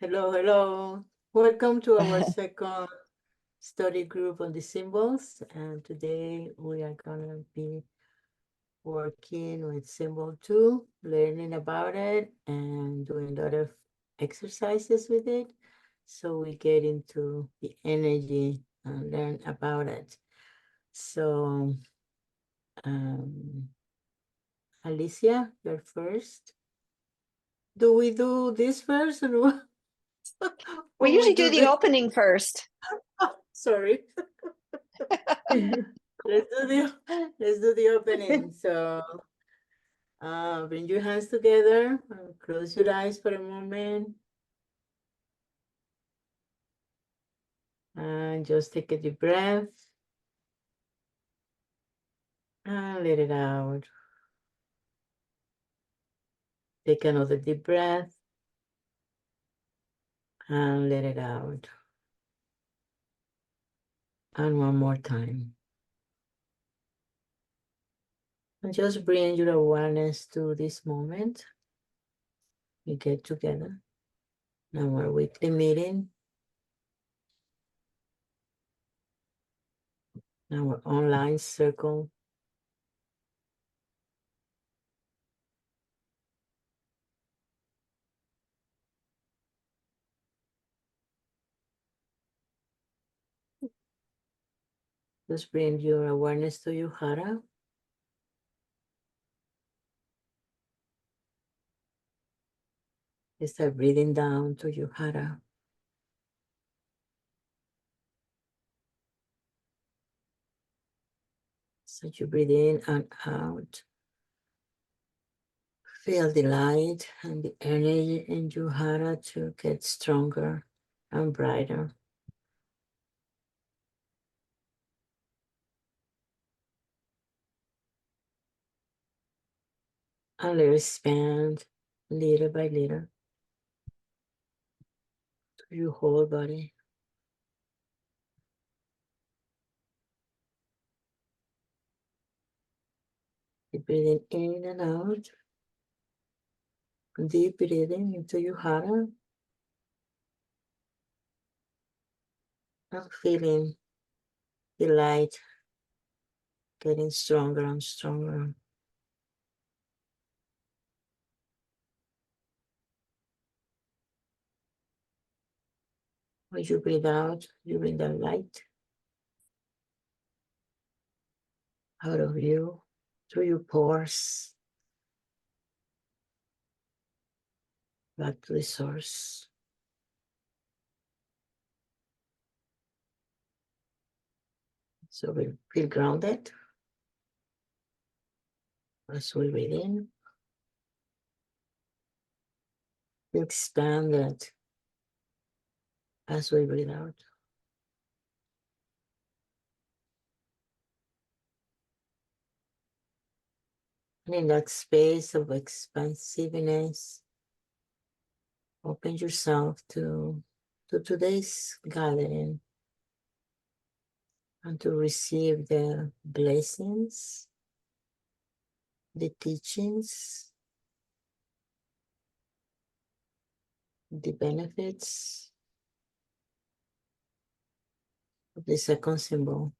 Hello, hello. Welcome to our second study group on the symbols. And today we are going to be working with symbol 2, learning about it and doing a lot of exercises with it. So we get into the energy and learn about it. So, Alicia, you're first. Do we do this first or what? We Or usually do the this? opening first. Sorry. let's do the opening. So bring your hands together, close your eyes for a moment, and just take a deep breath and let it out. Take another deep breath and let it out. And one more time. And just bring your awareness to this moment. We get together. Now our weekly meeting. Our online circle. Just bring your awareness to your hara. Start breathing down to your hara. So you breathe in and out. Feel the light and the energy in your hara to get stronger and brighter. And let it expand little by little to your whole body. Keep breathing in and out. Deep breathing into your hara. And feeling the light getting stronger and stronger. When you breathe out, you bring the light out of you through your pores back to the source. So we feel grounded as we breathe in. We expand it as we breathe out. And in that space of expansiveness, open yourself to today's gathering and to receive the blessings, the teachings, the benefits of the second symbol.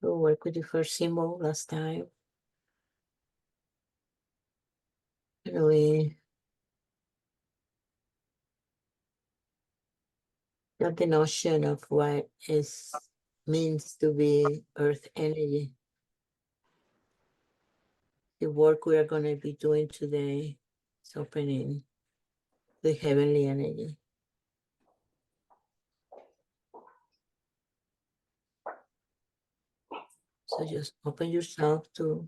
We worked with the first symbol last time. And we got the notion of what is means to be earth energy. The work we are going to be doing today is opening the heavenly energy. So just open yourself to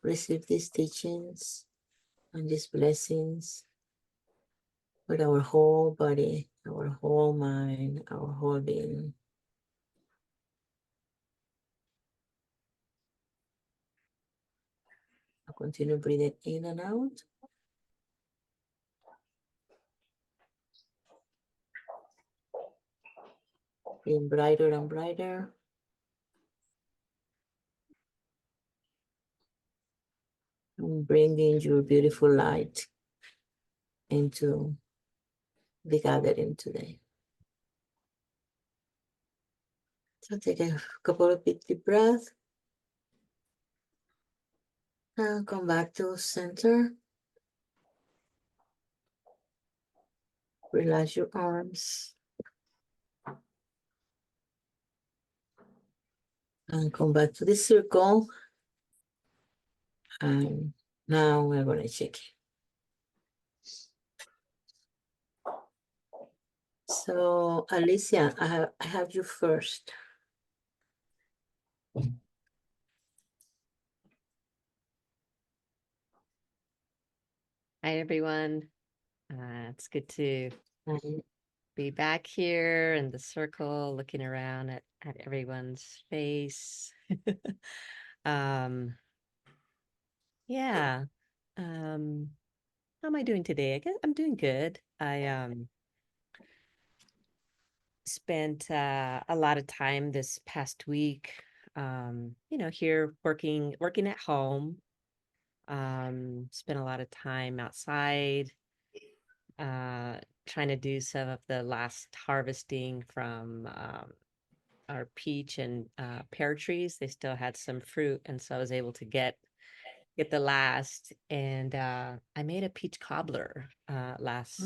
receive these teachings and these blessings with our whole body, our whole mind, our whole being. I'll continue breathing in and out. Being brighter and brighter. bringing your beautiful light into the gathering today. So take a couple of deep breaths and come back to center. Relax your arms and come back to the circle. And now we're going to check. So Alicia, I have you first. Hi, everyone. It's good to And be back here in the circle, looking around at everyone's face. um, yeah. How am I doing today? I guess I'm doing good. I spent a lot of time this past week, here working at home. Spent a lot of time outside, trying to do some of the last harvesting from our peach and pear trees. They still had some fruit, and so I was able to get the last. And I made a peach cobbler last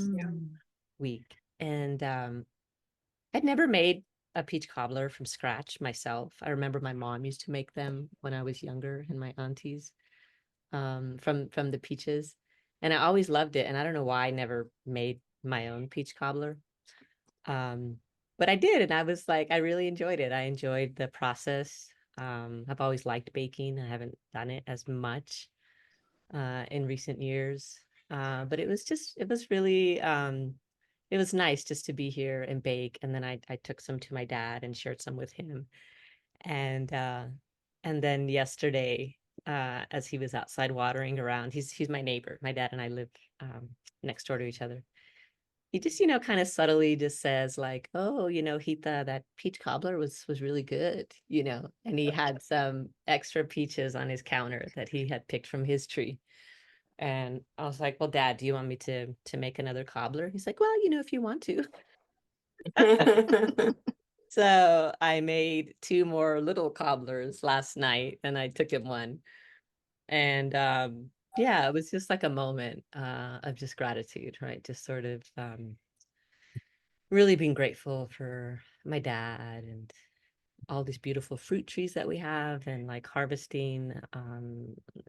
week, and I'd never made a peach cobbler from scratch myself. I remember my mom used to make them when I was younger, and my aunties from the peaches, and I always loved it. And I don't know why I never made my own peach cobbler. Um, but I did, and I was like, I really enjoyed it. I enjoyed the process. I've always liked baking. I haven't done it as much in recent years. But it was really, it was nice just to be here and bake. And then I took some to my dad and shared some with him. And then yesterday, as he was outside watering around, he's my neighbor. My dad and I live next door to each other. He just, kind of subtly just says like, "Oh, Hita, that peach cobbler was really good," and he had some extra peaches on his counter that he had picked from his tree. And I was like, "Well, Dad, do you want me to make another cobbler?" He's like, "Well, if you want to." So I made two more little cobblers last night, and I took him one. And yeah, it was just like a moment of just gratitude, right? Just sort of really being grateful for my dad and all these beautiful fruit trees that we have, and like harvesting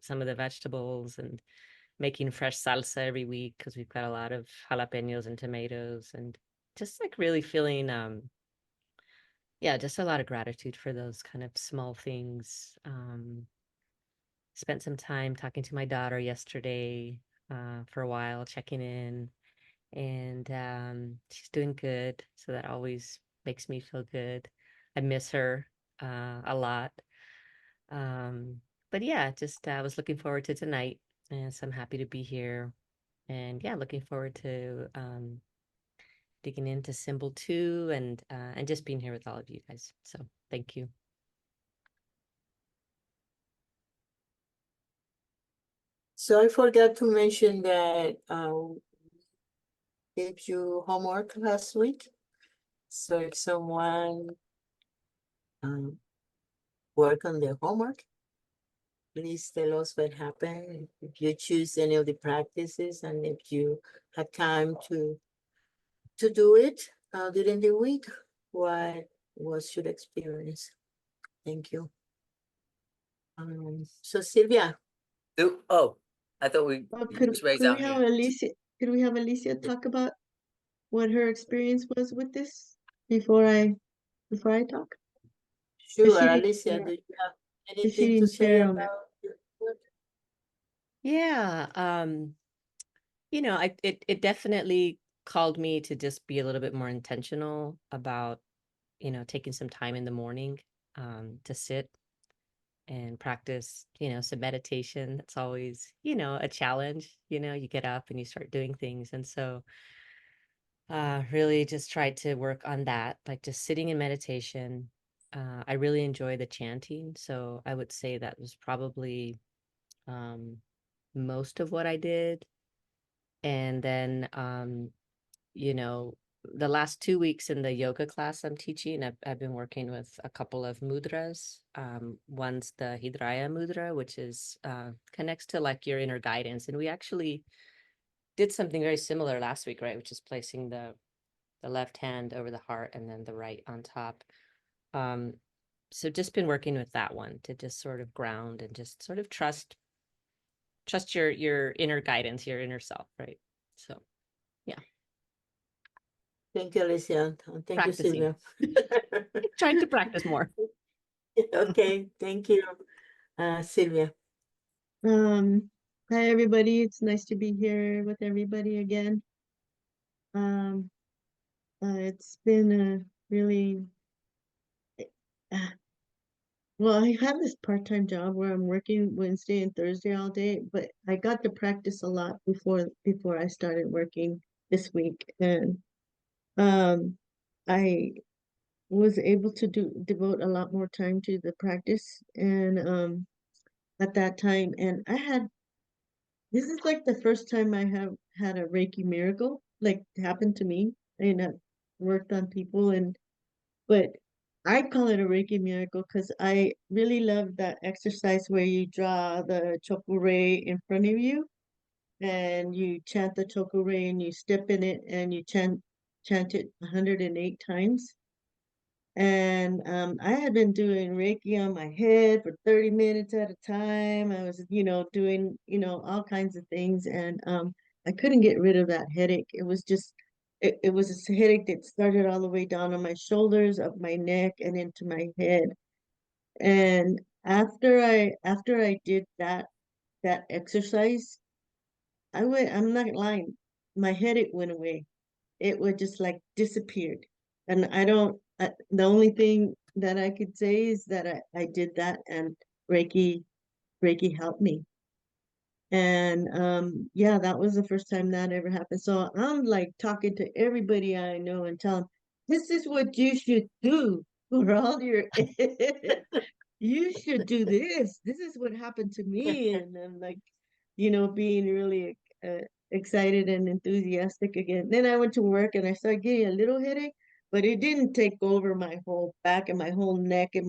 some of the vegetables and making fresh salsa every week because we've got a lot of jalapenos and tomatoes, and just like really feeling yeah, just a lot of gratitude for those kind of small things. Spent some time talking to my daughter yesterday for a while, checking in, and she's doing good. So that always makes me feel good. I miss her a lot. But yeah, just I was looking forward to tonight, and so I'm happy to be here. And yeah, looking forward to digging into symbol 2 and just being here with all of you guys. So thank you. So I forgot to mention that gave you homework last week. So if someone um, work on their homework, please tell us what happened. If you choose any of the practices and if you had time to do it during the week, what was your experience? Thank you. So Sylvia. Oh, I thought we Well, was raised out here. Could we have Alicia talk about what her experience was with this before I talk? Sure, she Alicia, do you have she anything to didn't say share on it. about your work? Yeah, it definitely called me to just be a little bit more intentional about, taking some time in the morning to sit and practice, some meditation. That's always, a challenge. You get up and you start doing things. And so really just tried to work on that, like just sitting in meditation. I really enjoy the chanting. So I would say that was probably um most of what I did. And then, you know, the last 2 weeks in the yoga class I'm teaching, I've been working with a couple of mudras. One's the Hidraya mudra, which is connects to like your inner guidance. And we actually did something very similar last week, right? Which is placing the left hand over the heart and then the right on top. So just been working with that one to just sort of ground and just sort of trust your inner guidance, your inner self, right? So yeah. Thank you, Alicia. And thank you, Practicing. Sylvia. Trying to practice more. Okay, thank you, Sylvia. Hi everybody. It's nice to be here with everybody again. It's been a really well, I have this part-time job where I'm working Wednesday and Thursday all day, but I got to practice a lot before I started working this week, and I was able to devote a lot more time to the practice, and at that time, and this is like the first time I have had a Reiki miracle like happen to me. And I've worked on people, but I call it a Reiki miracle because I really love that exercise where you draw the chokure in front of you and you chant the chokure and you step in it and you chant it 108 times. And I had been doing Reiki on my head for 30 minutes at a time. I was, doing, all kinds of things. And I couldn't get rid of that headache. It was just, it was a headache that started all the way down on my shoulders, up my neck, and into my head. And after I did that exercise, I'm not lying, my headache went away. It would just like disappeared. And the only thing that I could say is that I did that, and Reiki helped me. And yeah, that was the first time that ever happened. So I'm like talking to everybody I know and telling them, this is what you should do for all your you should do this. This is what happened to me. And I'm like, being really excited and enthusiastic again. Then I went to work and I started getting a little headache, but it didn't take over my whole back and my whole neck and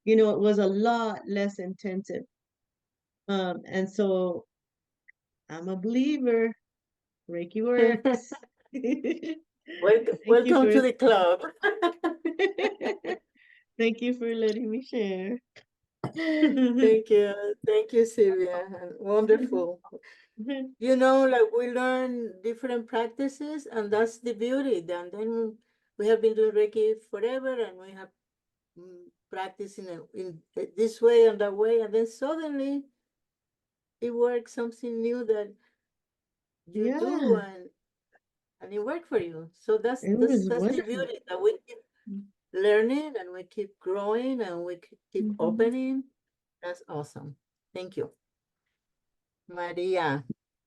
it was a lot less intensive. And so I'm a believer. Reiki works. Welcome to the club. Thank you for letting me share. Thank you, Sylvia. Wonderful. Like we learn different practices, and that's the beauty. Then we have been doing Reiki forever, and we have practiced in this way and that way, and then suddenly it works something new that you do, Yeah, and it worked for you. So that's it that's was that's the wonderful. beauty, that we keep learning and we keep growing and we keep Mhm. opening. That's awesome. Thank you, Maria.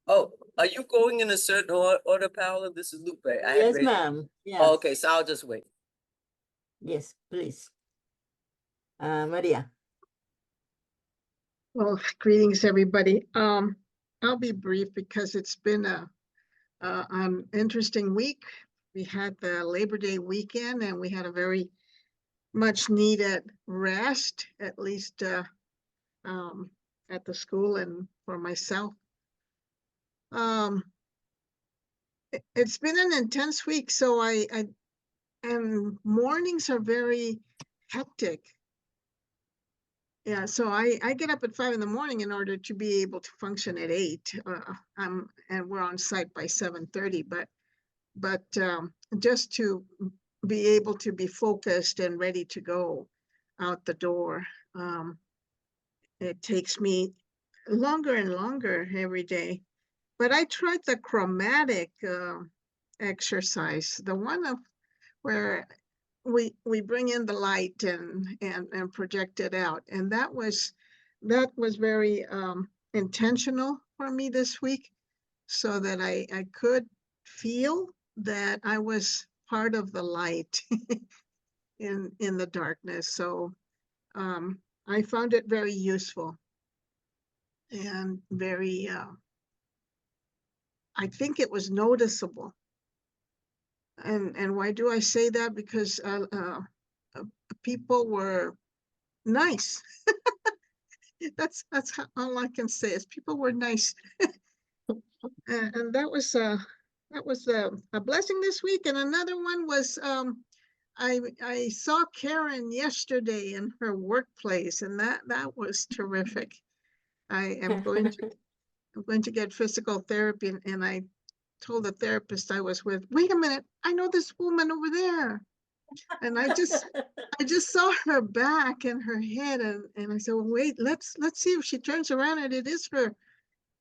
Oh, are you going in a certain order, Paola? This is Lupe. I had Yes, raised. ma'am. Yes. Oh, okay, so I'll just wait. Yes, please. Maria. Well, greetings, everybody. I'll be brief because it's been an interesting week. We had the Labor Day weekend and we had a very much needed rest, at least at the school and for myself. It's been an intense week, so and mornings are very hectic. Yeah, so I get up at 5 in the morning in order to be able to function at 8. And we're on site by 7:30, but just to be able to be focused and ready to go out the door, it takes me longer and longer every day. But I tried the chromatic exercise, the one of where we bring in the light and project it out, and that was very intentional for me this week, so that I could feel that I was part of the light in the darkness. So I found it very useful. and very, I think it was noticeable. And why do I say that? Because people were nice. That's all I can say is people were nice. And that was a blessing this week. And another one was I saw Karen yesterday in her workplace, and that was terrific. I am going to get physical therapy, and I told the therapist I was with, wait a minute, I know this woman over there. And I just saw her back and her head, and I said, well, wait, let's see if she turns around and it is her.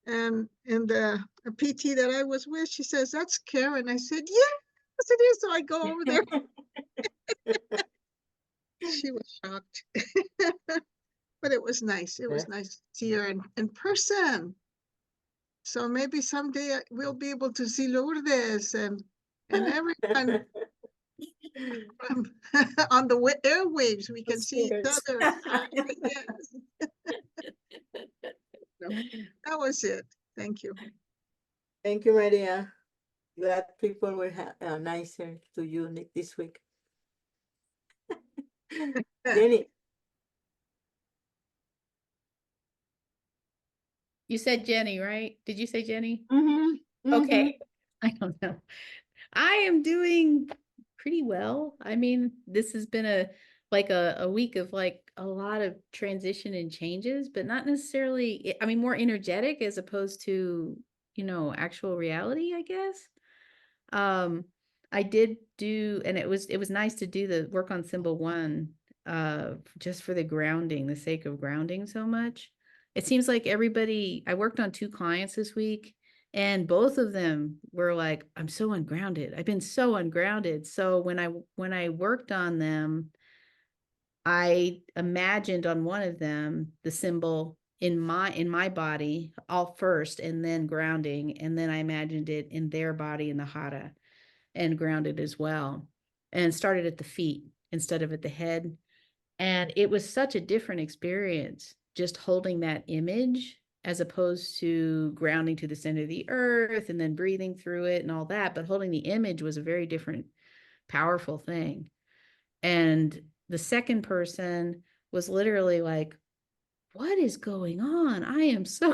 And the PT that I was with, she says, that's Karen. I said, yes, it is. So I go over there. She was shocked. But it was nice. It was nice to see her in person. So maybe someday we'll be able to see Lourdes and everyone on the airwaves. We can see each other. Yes. No, that was it. Thank you. Thank you, Maria. Glad people were nicer to you this week. Jenny. You said Jenny, right? Did you say Jenny? Mm-hmm. Okay. I don't know. I am doing pretty well. I mean, this has been a week of like a lot of transition and changes, but not necessarily, I mean, more energetic as opposed to, actual reality, I guess. I did do, and it was nice to do the work on symbol 1, just for the grounding, the sake of grounding so much. It seems like I worked on 2 clients this week, and both of them were like, I'm so ungrounded. I've been so ungrounded. So when I worked on them, I imagined on one of them the symbol in my body all first, and then grounding, and then I imagined it in their body in the hara and grounded as well, and started at the feet instead of at the head. And it was such a different experience just holding that image as opposed to grounding to the center of the earth and then breathing through it and all that. But holding the image was a very different, powerful thing. And the second person was literally like, what is going on? I am so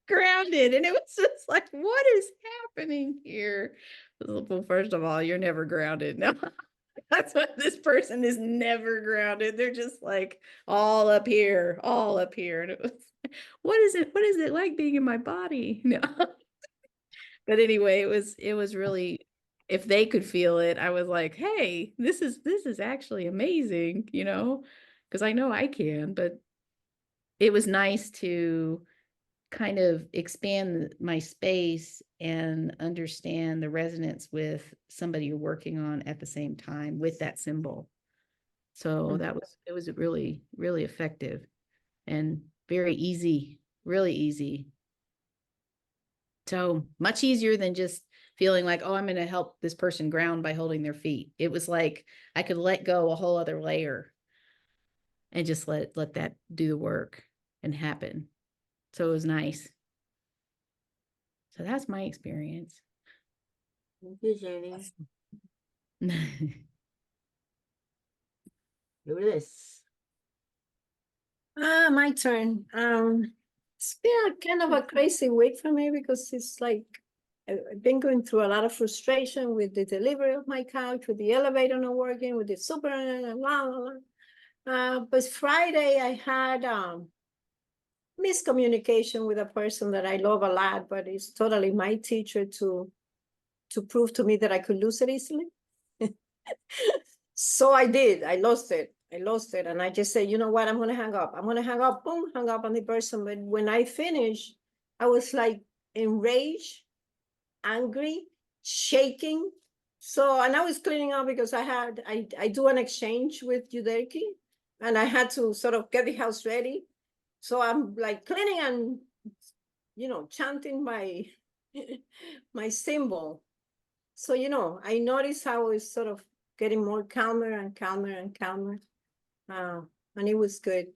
grounded. And it was just like, what is happening here? Well, first of all, you're never grounded. No. That's what this person is, never grounded. They're just like all up here. And it was, what is it like being in my body? No. But anyway, it was really, if they could feel it, I was like, hey, this is actually amazing, because I know I can. But it was nice to kind of expand my space and understand the resonance with somebody you're working on at the same time with that symbol. So it was really, really effective and very easy, really easy. So much easier than just feeling like, oh, I'm going to help this person ground by holding their feet. It was like I could let go a whole other layer and just let that do the work and happen. So it was nice. So that's my experience. Thank you, Jenny. Lourdes. My turn. It's been kind of a crazy week for me because it's like I've been going through a lot of frustration with the delivery of my couch, with the elevator not working, with the super, and blah, blah, blah. But Friday I had miscommunication with a person that I love a lot, but it's totally my teacher to prove to me that I could lose it easily. So I did. I lost it. And I just said, you know what? I'm going to hang up. Boom, hung up on the person. But when I finished, I was like enraged, angry, shaking. So, and I was cleaning up because I do an exchange with Yudelki, and I had to sort of get the house ready. So I'm like cleaning and, chanting my, my symbol. So, I noticed how it's sort of getting more calmer and calmer and calmer. And it was good.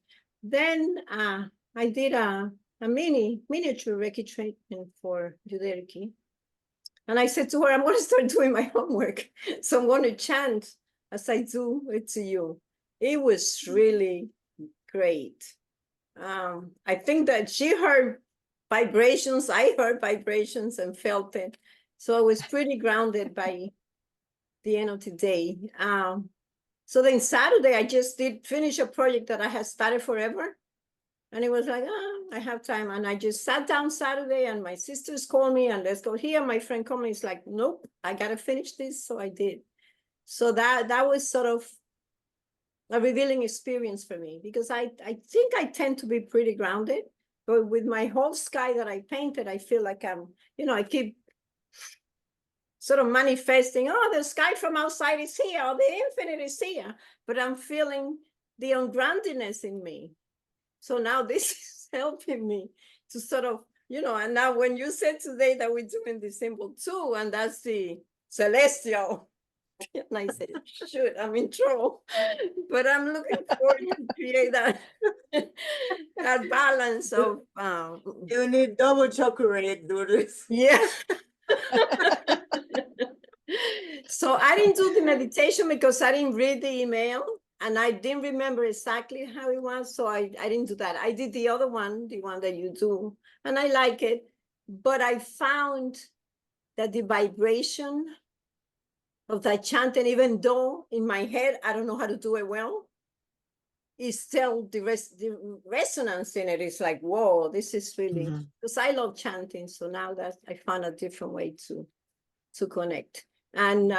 Then I did a a miniature Reiki treatment for Yuderki. And I said to her, I'm going to start doing my homework. So I'm going to chant as I do it to you. It was really great. I think that she heard vibrations, I heard vibrations and felt it. So I was pretty grounded by the end of the day. So then Saturday, I just did finish a project that I had started forever. And it was like, I have time. And I just sat down Saturday and my sisters called me and let's go here. My friend called me. It's like, nope, I got to finish this. So I did. So that was sort of a revealing experience for me because I think I tend to be pretty grounded. But with my whole sky that I painted, I feel like I keep sort of manifesting, the sky from outside is here, or the infinite is here. But I'm feeling the ungroundedness in me. So now this is helping me to sort of, and now when you said today that we're doing the symbol 2, and that's the celestial, and I said, shoot, I'm in trouble. But I'm looking forward to create that, that balance of... You need double chocolate, do this. Yeah. So I didn't do the meditation because I didn't read the email. And I didn't remember exactly how it was, so I didn't do that. I did the other one, the one that you do, and I like it. But I found that the vibration of that chanting, even though in my head, I don't know how to do it well, is still the resonance in it is like, whoa, this is really, because I love chanting. So now that I found a different way to connect. And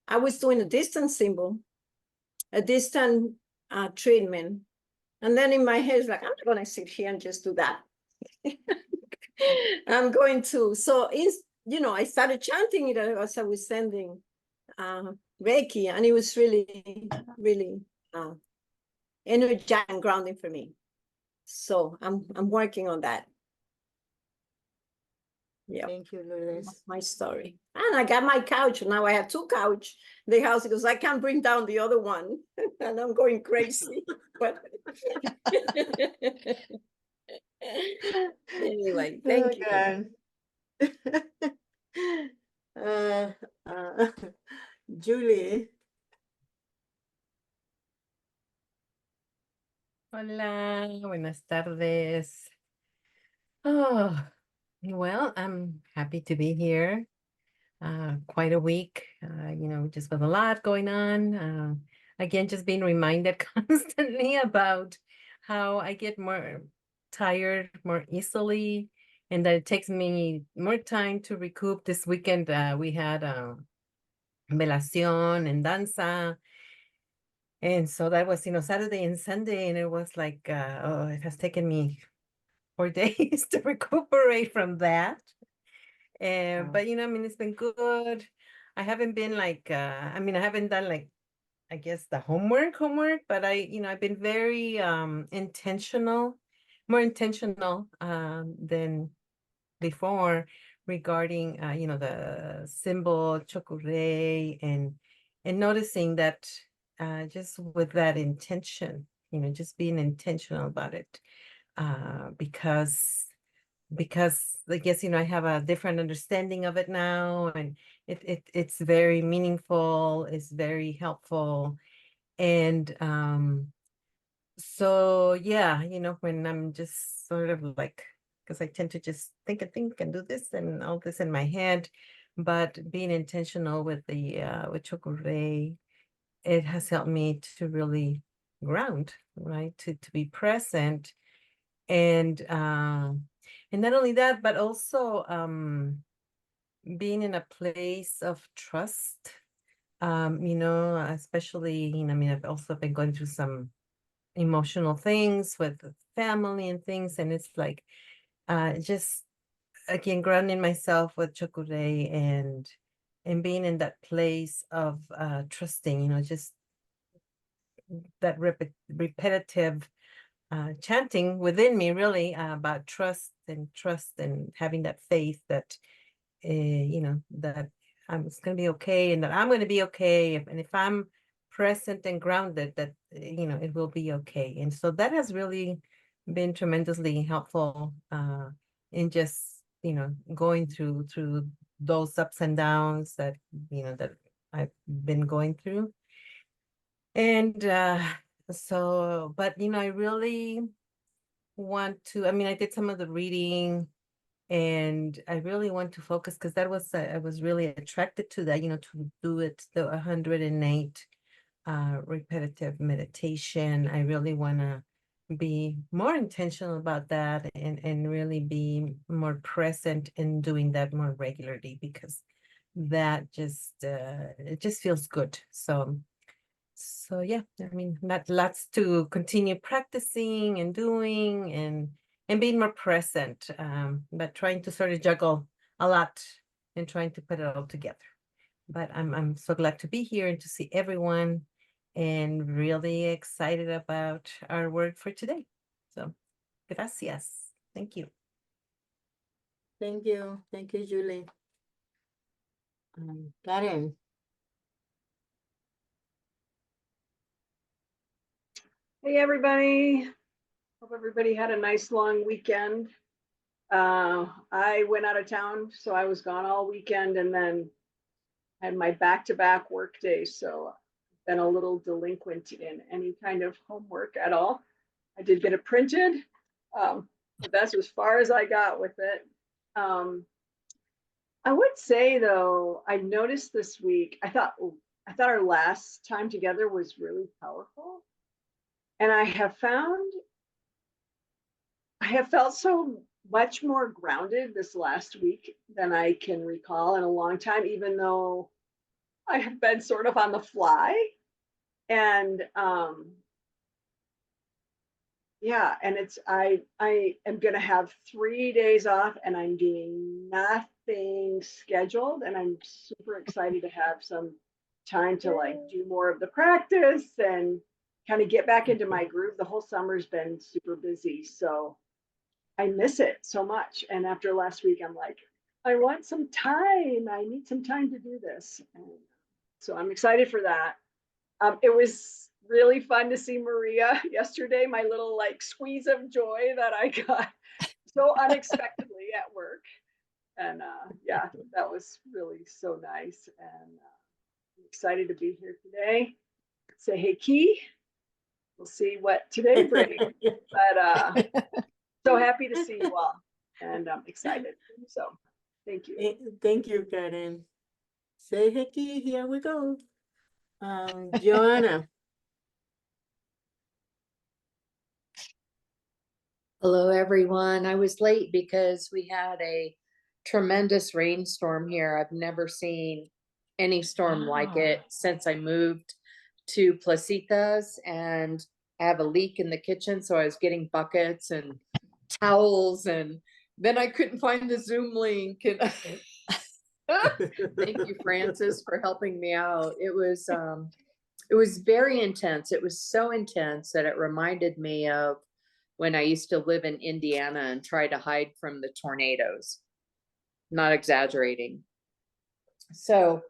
I was doing a distance symbol, a distant treatment. And then in my head, it's like, I'm not going to sit here and just do that. I'm going to. So, I started chanting it as I was sending Reiki, and it was really, really energizing and grounding for me. So I'm working on that. Yeah. Thank you, Lourdes. My story. And I got my couch. Now I have 2 couches in the house because I can't bring down the other one. And I'm going crazy. But anyway, thank you. Julie. Hola, buenas tardes. Oh, well, I'm happy to be here. Quite a week, just with a lot going on. Again, just being reminded constantly about how I get more tired more easily and that it takes me more time to recoup. This weekend, we had velación and danza. And so that was, Saturday and Sunday, and it was like, it has taken me 4 days to recuperate from that. But, it's been good. I haven't been like, I haven't done like, I guess the homework, but I've been very more intentional than before regarding, the symbol chokurei and noticing that just with that intention, just being intentional about it, because I guess, I have a different understanding of it now, and it's very meaningful, it's very helpful. And so yeah, when I'm just sort of like, because I tend to just think and do this and all this in my head, but being intentional with the with chokurei, it has helped me to really ground, right? To be present. And not only that, but also being in a place of trust, especially, I've also been going through some emotional things with family and things. And it's like, just again, grounding myself with chokurei and being in that place of trusting, just that repetitive chanting within me, really, about trust and having that faith that that it's going to be okay, and that I'm going to be okay, and if I'm present and grounded, that it will be okay. And so that has really been tremendously helpful in just, going through those ups and downs that, that I've been going through. And so, but, I really want to, I did some of the reading, and I really want to focus, because that was, I was really attracted to that, to do it, the 108 repetitive meditation. I really want to be more intentional about that, and really be more present in doing that more regularly, because that just it just feels good. So yeah, that lots to continue practicing and doing, and being more present, but trying to sort of juggle a lot and trying to put it all together. But I'm so glad to be here and to see everyone, and really excited about our work for today. So, gracias. Thank you. Thank you. Thank you, Julie. Karen. Hey, everybody. Hope everybody had a nice long weekend. I went out of town, so I was gone all weekend, and then had my back-to-back work days, so I've been a little delinquent in any kind of homework at all. I did get it printed, but that's as far as I got with it. I would say, though, I noticed this week, I thought our last time together was really powerful. And I have felt so much more grounded this last week than I can recall in a long time, even though I have been sort of on the fly. And yeah, and I am gonna have 3 days off, and I'm doing nothing scheduled, and I'm super excited to have some time to like do more of the practice and kind of get back into my groove. The whole summer's been super busy, so I miss it so much. And after last week, I'm like, I want some time. I need some time to do this. And so I'm excited for that. It was really fun to see Maria yesterday, my little like squeeze of joy that I got so unexpectedly at work. And yeah, that was really so nice. And I'm excited to be here today. Say hey, Key. We'll see what today brings. But so happy to see you all, and I'm excited. So thank you. Thank you, Karen. Say hey, Key. Here we go. Joanna. Hello, everyone. I was late because we had a tremendous rainstorm here. I've never seen any storm like it since I moved to Placitas, and I have a leak in the kitchen, so I was getting buckets and towels, and then I couldn't find the Zoom link. And thank you, Francis, for helping me out. It was very intense. It was so intense that it reminded me of when I used to live in Indiana and try to hide from the tornadoes. Not exaggerating. So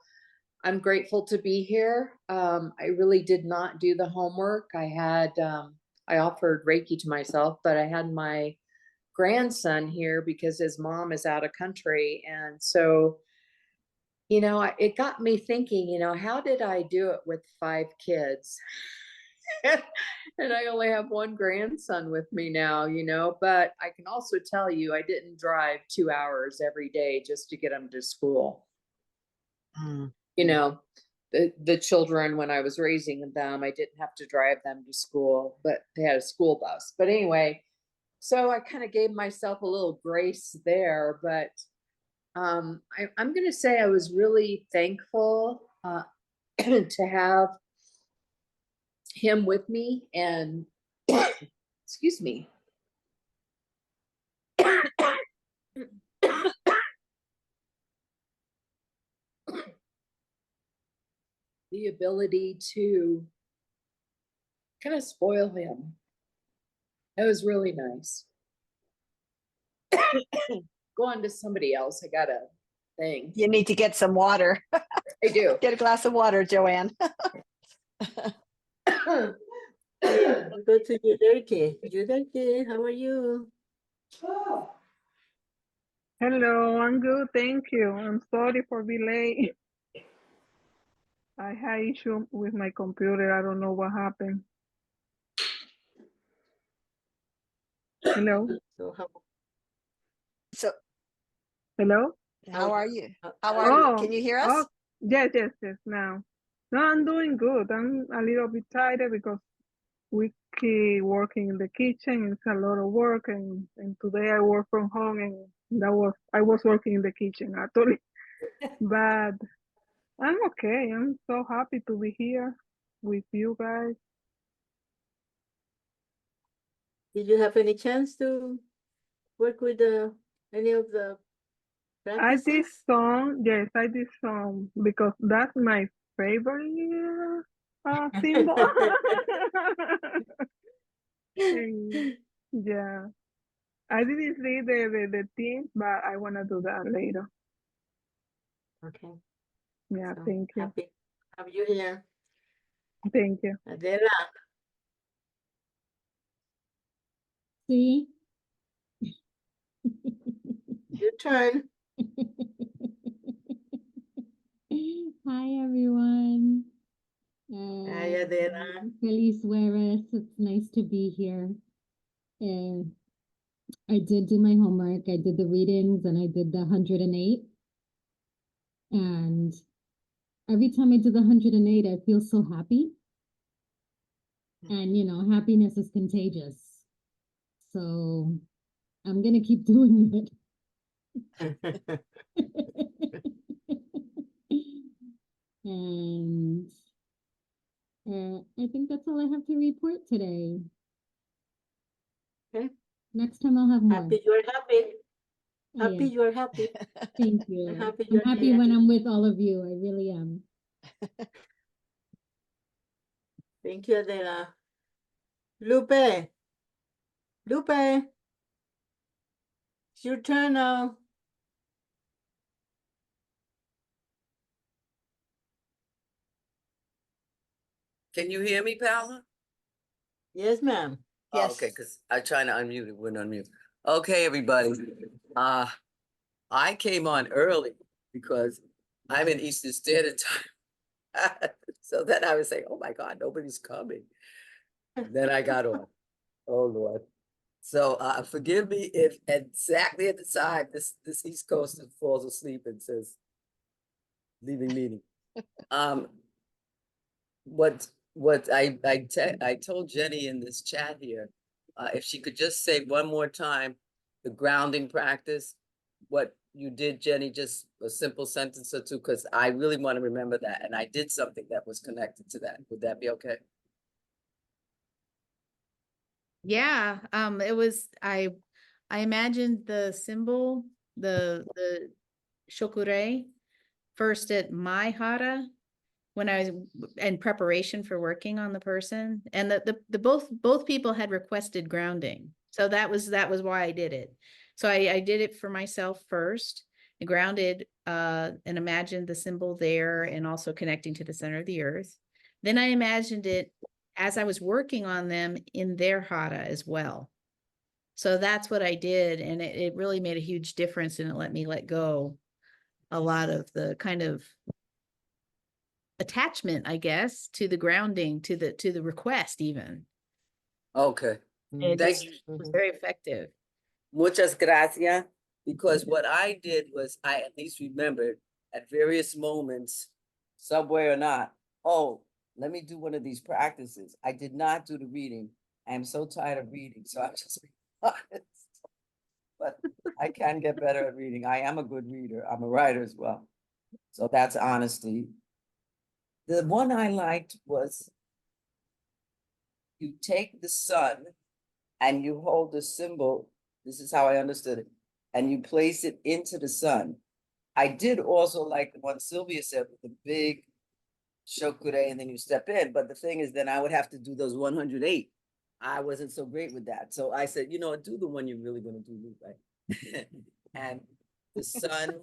I'm grateful to be here. I really did not do the homework. I offered Reiki to myself, but I had my grandson here because his mom is out of country. And so, it got me thinking, how did I do it with 5 kids? And I only have one grandson with me now, but I can also tell you I didn't drive 2 hours every day just to get them to school. The children, when I was raising them, I didn't have to drive them to school, but they had a school bus. But anyway, so I kind of gave myself a little grace there, but I'm going to say I was really thankful to have him with me, and excuse me. The ability to kind of spoil him. That was really nice. Go on to somebody else. I got a thing. You need to get some water. I do. Get a glass of water, Joanne. We go to Yuderki. Yuderki, how are you? Hello, I'm good, thank you. I'm sorry for being late. I had issue with my computer. I don't know what happened. Hello, So So, hello. how are you? how How are are you? you? Oh, Can you hear oh, us? yes, yes, yes. Now, no, I'm doing good. I'm a little bit tired because we keep working in the kitchen. It's a lot of work, and today I work from home, and I was working in the kitchen actually, but I'm okay. I'm so happy to be here with you guys. Did you have any chance to work with any of the I did practices? some, yes, I did some because that's my favorite symbol. And yeah, I didn't see the theme, but I want to do that later. Okay, Yeah, so thank you. happy to have you here. Thank you. Adela, See? your turn. Hi, everyone. Hi, Adela. Feliz Jueves. It's nice to be here. I did do my homework. I did the readings and I did the 108. And every time I do the 108, I feel so happy. And, happiness is contagious. So I'm going to keep doing it. And I think that's all I have to report today. Okay. Next time I'll have more. Happy you're happy. Oh, Happy yeah. you're happy. Thank I'm you. happy I'm you're happy here. when I'm with all of you. I really am. Thank you, Adela. Lupe. Lupe. It's your turn now. Can you hear me, Paula? Yes, ma'am. Oh, Yes. okay, because I'm trying to unmute it, wouldn't unmute. Okay, everybody. I came on early because I'm in Eastern Standard Time. So then I was saying, oh my God, nobody's coming. Then I got on. Oh Lord. So forgive me if exactly at the time this East Coaster falls asleep and says, leaving meeting. What I told Jenny in this chat here, if she could just say one more time, the grounding practice, what you did, Jenny, just a simple sentence or two, because I really want to remember that. And I did something that was connected to that. Would that be okay? Yeah, it was, I imagined the symbol, the shokure first at my hara when I was in preparation for working on the person, and the both people had requested grounding. So that was why I did it. So I did it for myself first, and grounded and imagined the symbol there and also connecting to the center of the earth. Then I imagined it as I was working on them in their hara as well. So that's what I did, and it really made a huge difference, and it let me let go a lot of the kind of attachment, I guess, to the grounding, to the request even. Okay. And it Thank just you. was very effective. Muchas gracias. Because what I did was I at least remembered at various moments, subway or not, oh, let me do one of these practices. I did not do the reading. I am so tired of reading, so I'm just being honest. But I can get better at reading. I am a good reader. I'm a writer as well. So that's honesty. The one I liked was you take the sun and you hold the symbol. This is how I understood it. And you place it into the sun. I did also like the one Sylvia said with the big shokure and then you step in. But the thing is, then I would have to do those 108. I wasn't so great with that. So I said, you know, do the one you're really going to do, right? And the sun.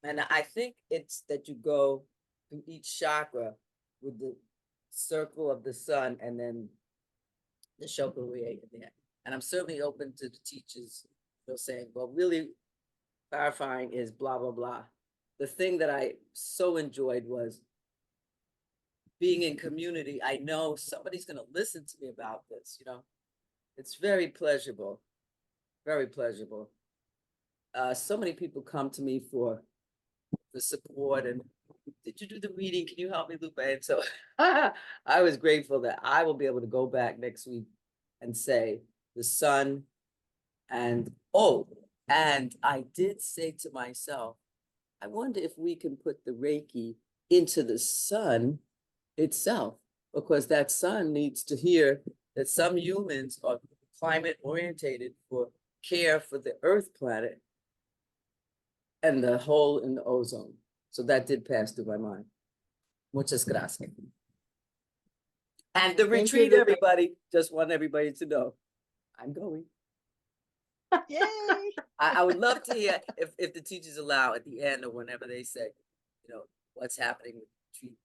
And I think it's that you go through each chakra with the circle of the sun and then the Shokugure in there. And I'm certainly open to the teachers, saying, well, really clarifying is blah, blah, blah. The thing that I so enjoyed was being in community. I know somebody's going to listen to me about this, It's very pleasurable, very pleasurable. So many people come to me for the support and, did you do the reading? Can you help me, Lupe? And so I was grateful that I will be able to go back next week and say the sun and I did say to myself, I wonder if we can put the Reiki into the sun itself, because that sun needs to hear that some humans are climate orientated for care for the Earth planet and the hole in the ozone. So that did pass through my mind. Muchas gracias. And the Thank you, retreat, Lupe. everybody, just want everybody to know, I'm going. Yay. I would love to hear if the teachers allow at the end or whenever they say, what's happening with retreat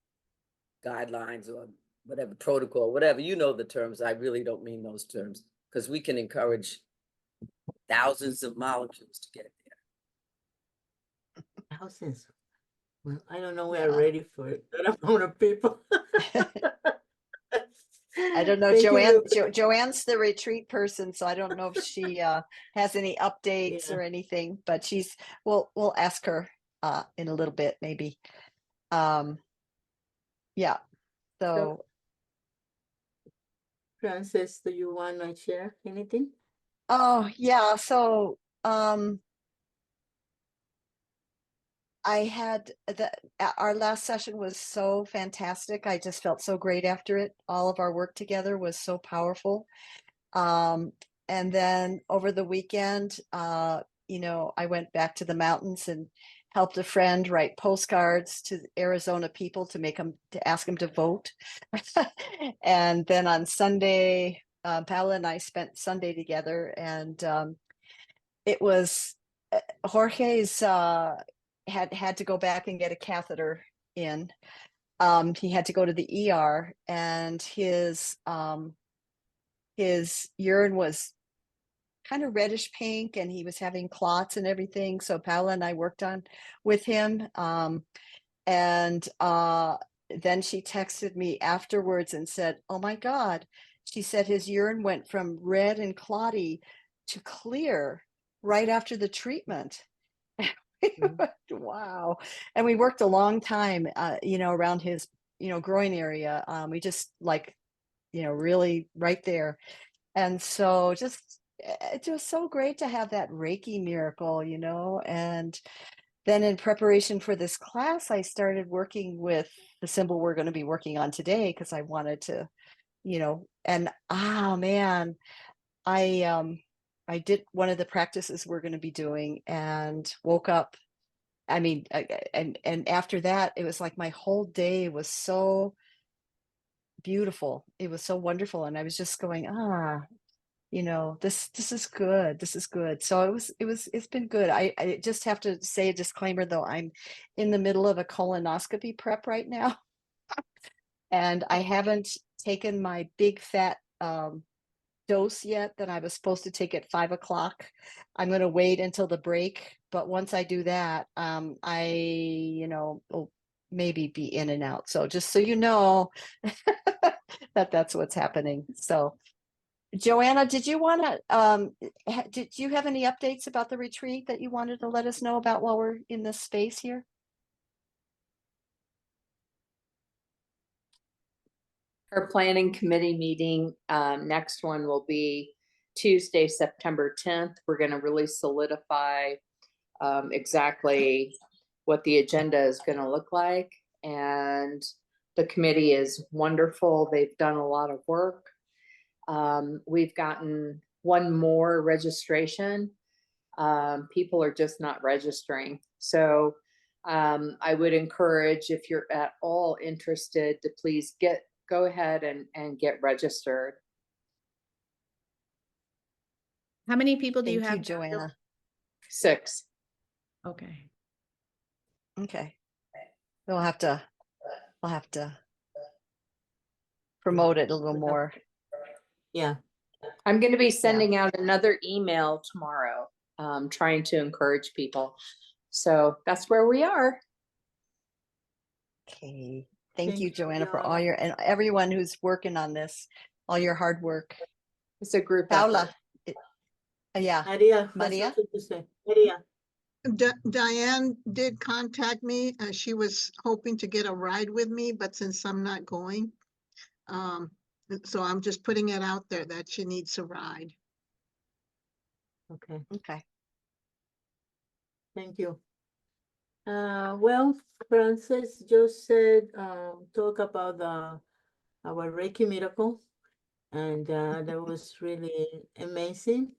guidelines or whatever protocol, whatever, the terms. I really don't mean those terms, because we can encourage thousands of molecules to get there. Thousands. Well, I don't know we are ready for it. That amount of people. I don't know, Thank you, Joanne, Lupe. Joanne's the retreat person, so I don't know if she has any updates Yeah. or anything, but we'll ask her in a little bit, maybe. Yeah, so Frances, do you want to share anything? oh yeah, so I had our last session was so fantastic. I just felt so great after it. All of our work together was so powerful. And then over the weekend, I went back to the mountains and helped a friend write postcards to Arizona people to ask them to vote. And then on Sunday, Paula and I spent Sunday together, and it was Jorge's had to go back and get a catheter in. He had to go to the ER, and his urine was kind of reddish pink, and he was having clots and everything. So Paula and I worked on with him. And then she texted me afterwards and said, oh my God, she said his urine went from red and clotty to clear right after the treatment. Wow. And we worked a long time, around his, groin area. We just really right there. And so it was so great to have that Reiki miracle, and then in preparation for this class, I started working with the symbol we're going to be working on today, because I wanted to, and man, I did one of the practices we're going to be doing and woke up. I mean, and after that, it was like my whole day was so beautiful. It was so wonderful. And I was just going, this is good. This is good. So it's been good. I just have to say a disclaimer though. I'm in the middle of a colonoscopy prep right now. And I haven't taken my big fat dose yet that I was supposed to take at 5 o'clock. I'm going to wait until the break. But once I do that, I will maybe be in and out. So just so you know that's what's happening. So Joanna, did you want to, did you have any updates about the retreat that you wanted to let us know about while we're in this space here? Our planning committee meeting, next one will be Tuesday, September 10th. We're going to really solidify exactly what the agenda is going to look like. And the committee is wonderful. They've done a lot of work. We've gotten one more registration. People are just not registering. So I would encourage, if you're at all interested, to please go ahead and get registered. How many people do you Thank have? you, Joanna. 6. Okay. Okay. We'll have to promote it a little more. Yeah. I'm going to be sending out another email tomorrow, trying to encourage people. So that's where we are. Okay. Thank Thank you, you, Joanna, for all Joanna. your, and everyone who's working on this, all your hard work. It's a group Paula, effort. yeah, Maria has Maria? something to say. Maria. Diane did contact me. She was hoping to get a ride with me, but since I'm not going, so I'm just putting it out there that she needs a ride. Okay, Okay. thank you. Well, Frances just said, talk about our Reiki miracle, and that was really amazing.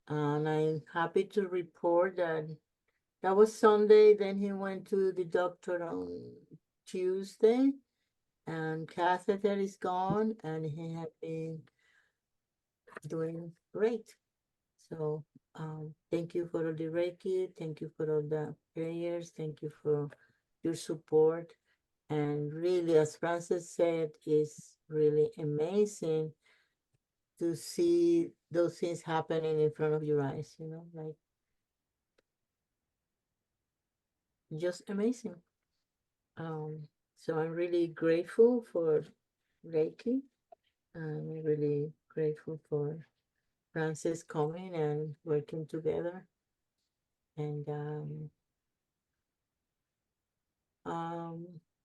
And I'm happy to report that that was Sunday. Then he went to the doctor on Tuesday, and catheter is gone, and he had been doing great. So thank you for all the Reiki. Thank you for all the prayers. Thank you for your support. And really, as Frances said, it's really amazing to see those things happening in front of your eyes, you know, like just amazing. So I'm really grateful for Reiki. I'm really grateful for Frances coming and working together. And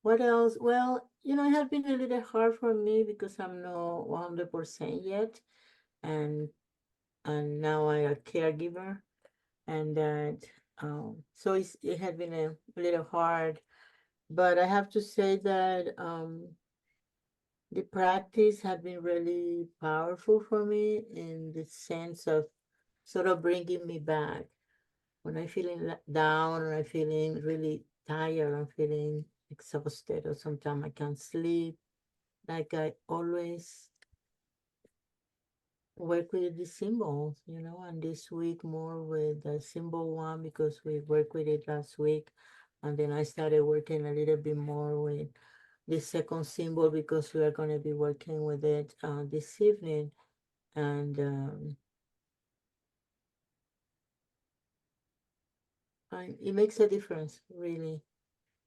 what else? Well, you know, it has been a little hard for me because I'm not 100% yet, and now I'm a caregiver, and that so it had been a little hard, but I have to say that the practice had been really powerful for me in the sense of sort of bringing me back when I'm feeling down or I'm feeling really tired, I'm feeling exhausted, or sometimes I can't sleep. Like I always work with the symbols, you know, and this week more with the symbol one because we worked with it last week. And then I started working a little bit more with the second symbol because we are going to be working with it this evening. And it makes a difference, really,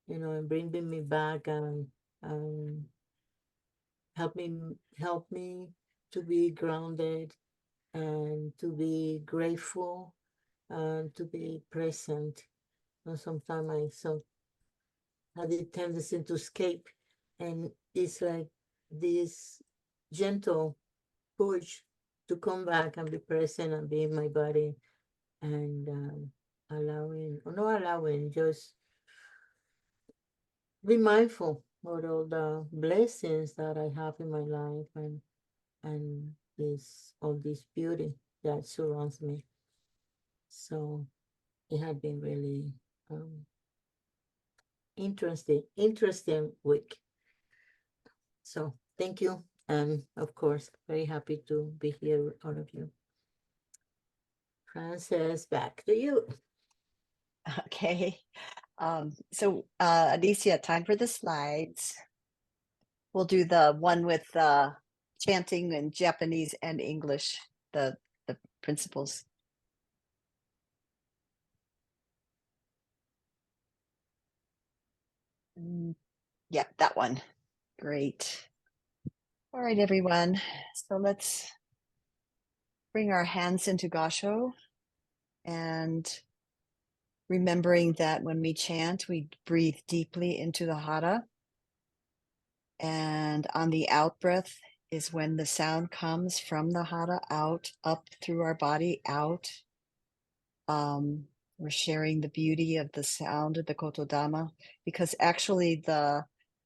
you know, and bringing me back and um, help me to be grounded and to be grateful and to be present. And sometimes I had the tendency to escape, and it's like this gentle push to come back and be present and be in my body and allowing, or not allowing, just be mindful of all the blessings that I have in my life and this all this beauty that surrounds me. So it had been really interesting week. So thank you, and of course, very happy to be here with all of you. Frances, back to you. Okay. So Alicia, time for the slides. We'll do the one with chanting in Japanese and English, the principles. Yeah, that one. Great. All right, everyone. So let's bring our hands into Gasho, and remembering that when we chant, we breathe deeply into the hara. And on the out breath is when the sound comes from the hara out, up through our body, out. We're sharing the beauty of the sound of the Kotodama, because actually the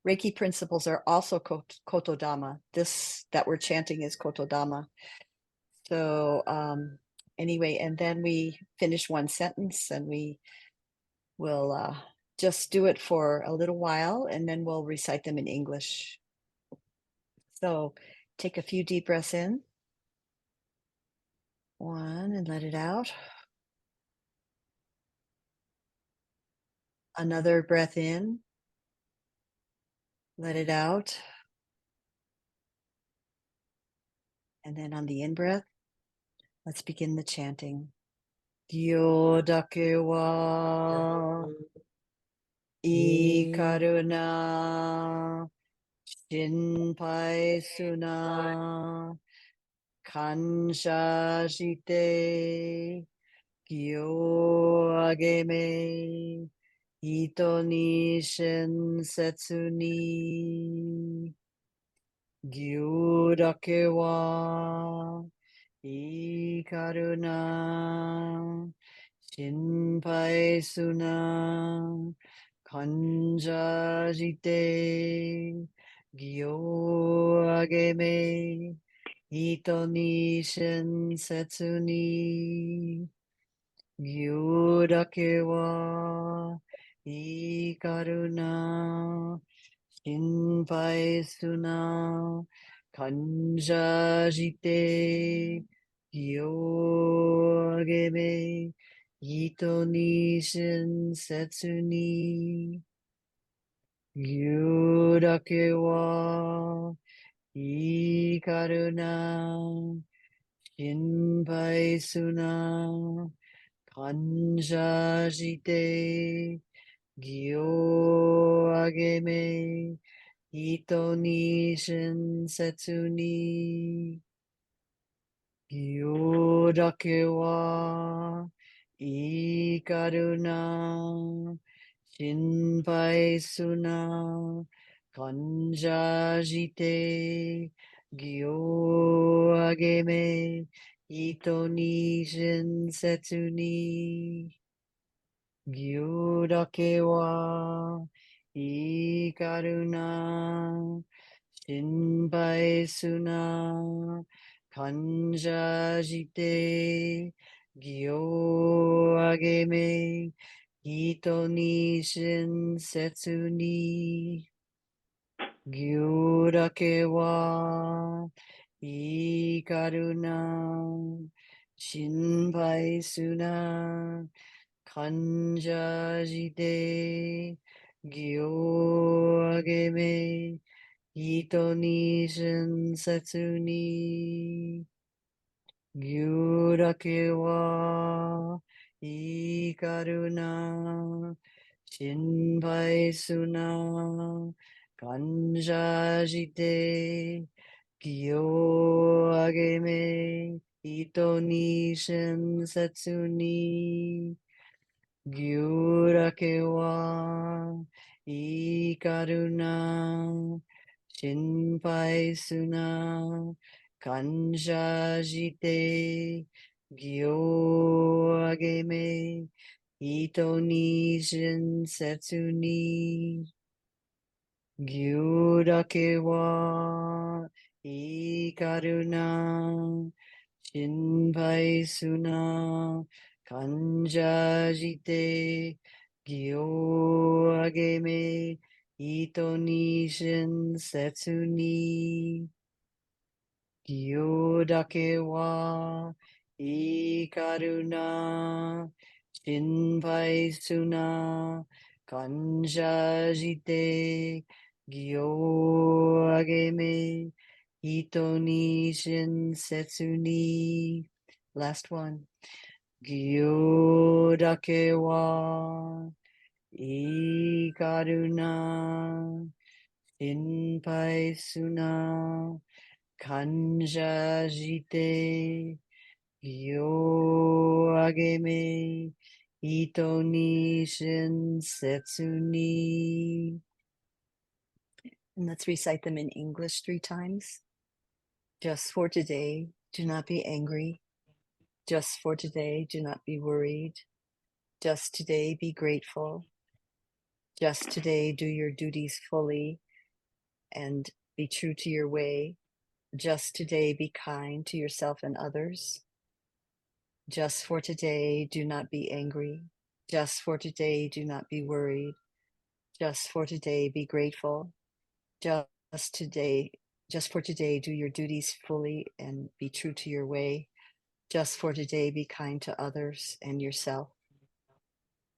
Reiki principles are also Kotodama. This that we're chanting is Kotodama. So anyway, and then we finish one sentence and we will just do it for a little while, and then we'll recite them in English. So take a few deep breaths in. One, and let it out. Another breath in. Let it out. And then on the in-breath, let's begin the chanting. Gyodake wa ikaruna shinpai suna kansha shite gyo ageme ito ni shensetsu ni gyodake wa ikaruna shinpai suna kanjajite gyo ageme ito ni shensetsu ni gyodake wa ikaruna shinpai suna kanjajite gyo ageme ito ni shinsetsu ni gyodake wa ikaruna shinpai suna kanjajite gyo ageme ito ni shinsetsu ni gyodake wa ikaruna shinpai suna kanjajite gyo ageme ito ni shinsetsu ni gyodake wa ikaruna shinpai suna kanjajite gyo ageme ito ni shinsetsu ni gyodake wa ikaruna shinpai suna kanjajite gyo ageme ito ni shinsetsu ni gyodake wa ikaruna shinpai suna kanjajite gyo ageme ito ni shinsetsu ni gyodake wa ikaruna shinpai suna kanjajite gyo ageme ito ni shinsetsu ni gyodake wa ikaruna shinpai suna kanjajite gyo ageme ito ni shinsetsu ni gyodake wa ikaruna shinpai suna kanjajite gyo ageme ito ni shinsetsu ni. Last one. Gyodake wa ikaruna shinpai suna kanjajite gyo ageme ito ni shinsetsu ni. And let's recite them in English 3 times. Just for today, do not be angry. Just for today, do not be worried. Just today, be grateful. Just today, do your duties fully and be true to your way. Just today, be kind to yourself and others. Just for today, do not be angry. Just for today, do not be worried. Just for today, be grateful. Just for today, do your duties fully and be true to your way. Just for today, be kind to others and yourself.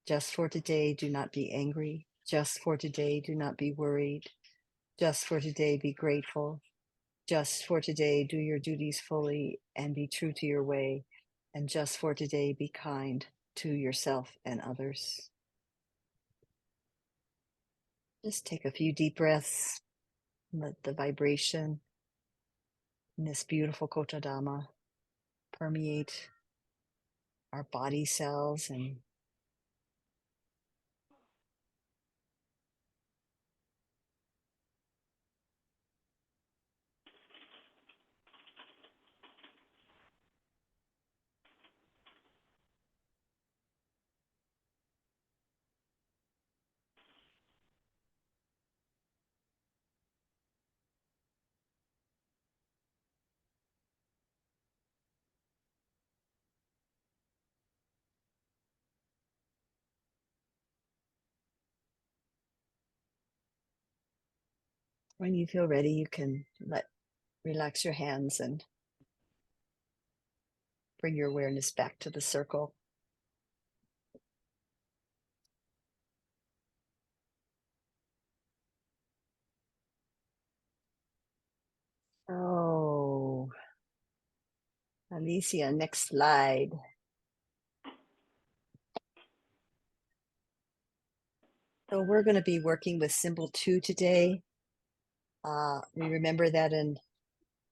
Just for today, do not be angry. Just for today, do not be worried. Just for today, be grateful. Just for today, do your duties fully and be true to your way. And just for today, be kind to yourself and others. Just take a few deep breaths. Let the vibration in this beautiful Kotodama permeate our body cells and when you feel ready, you can relax your hands and bring your awareness back to the circle. Oh, Alicia, next slide. So we're going to be working with symbol 2 today. We remember that in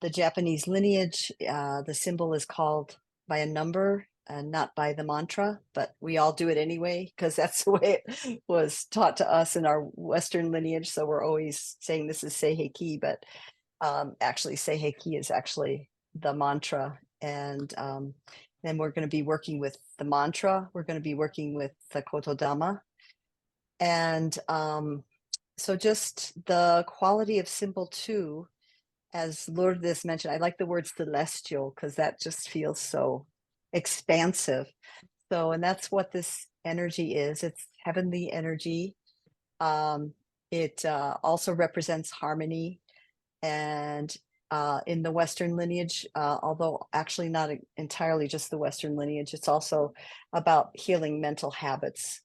the Japanese lineage, the symbol is called by a number and not by the mantra, but we all do it anyway because that's the way it was taught to us in our Western lineage. So we're always saying this is Seiheki, but actually Seiheki is actually the mantra. And then we're going to be working with the mantra. We're going to be working with the Kotodama. And so just the quality of symbol 2, as Lourdes mentioned, I like the word celestial because that just feels so expansive. So, and that's what this energy is. It's heavenly energy. It also represents harmony. And in the Western lineage, although actually not entirely just the Western lineage, it's also about healing mental habits.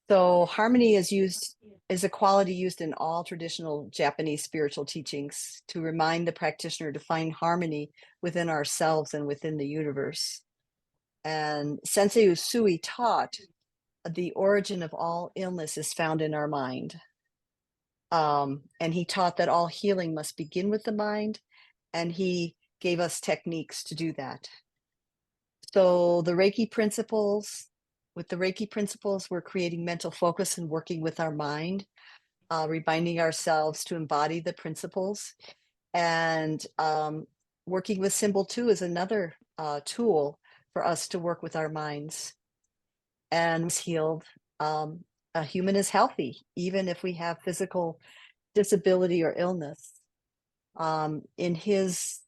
So harmony is a quality used in all traditional Japanese spiritual teachings to remind the practitioner to find harmony within ourselves and within the universe. And Sensei Usui taught the origin of all illness is found in our mind. And he taught that all healing must begin with the mind, and he gave us techniques to do that. So the Reiki principles, with the Reiki principles, we're creating mental focus and working with our mind, reminding ourselves to embody the principles. And working with symbol 2 is another tool for us to work with our minds. And it's healed. A human is healthy, even if we have physical disability or illness. In his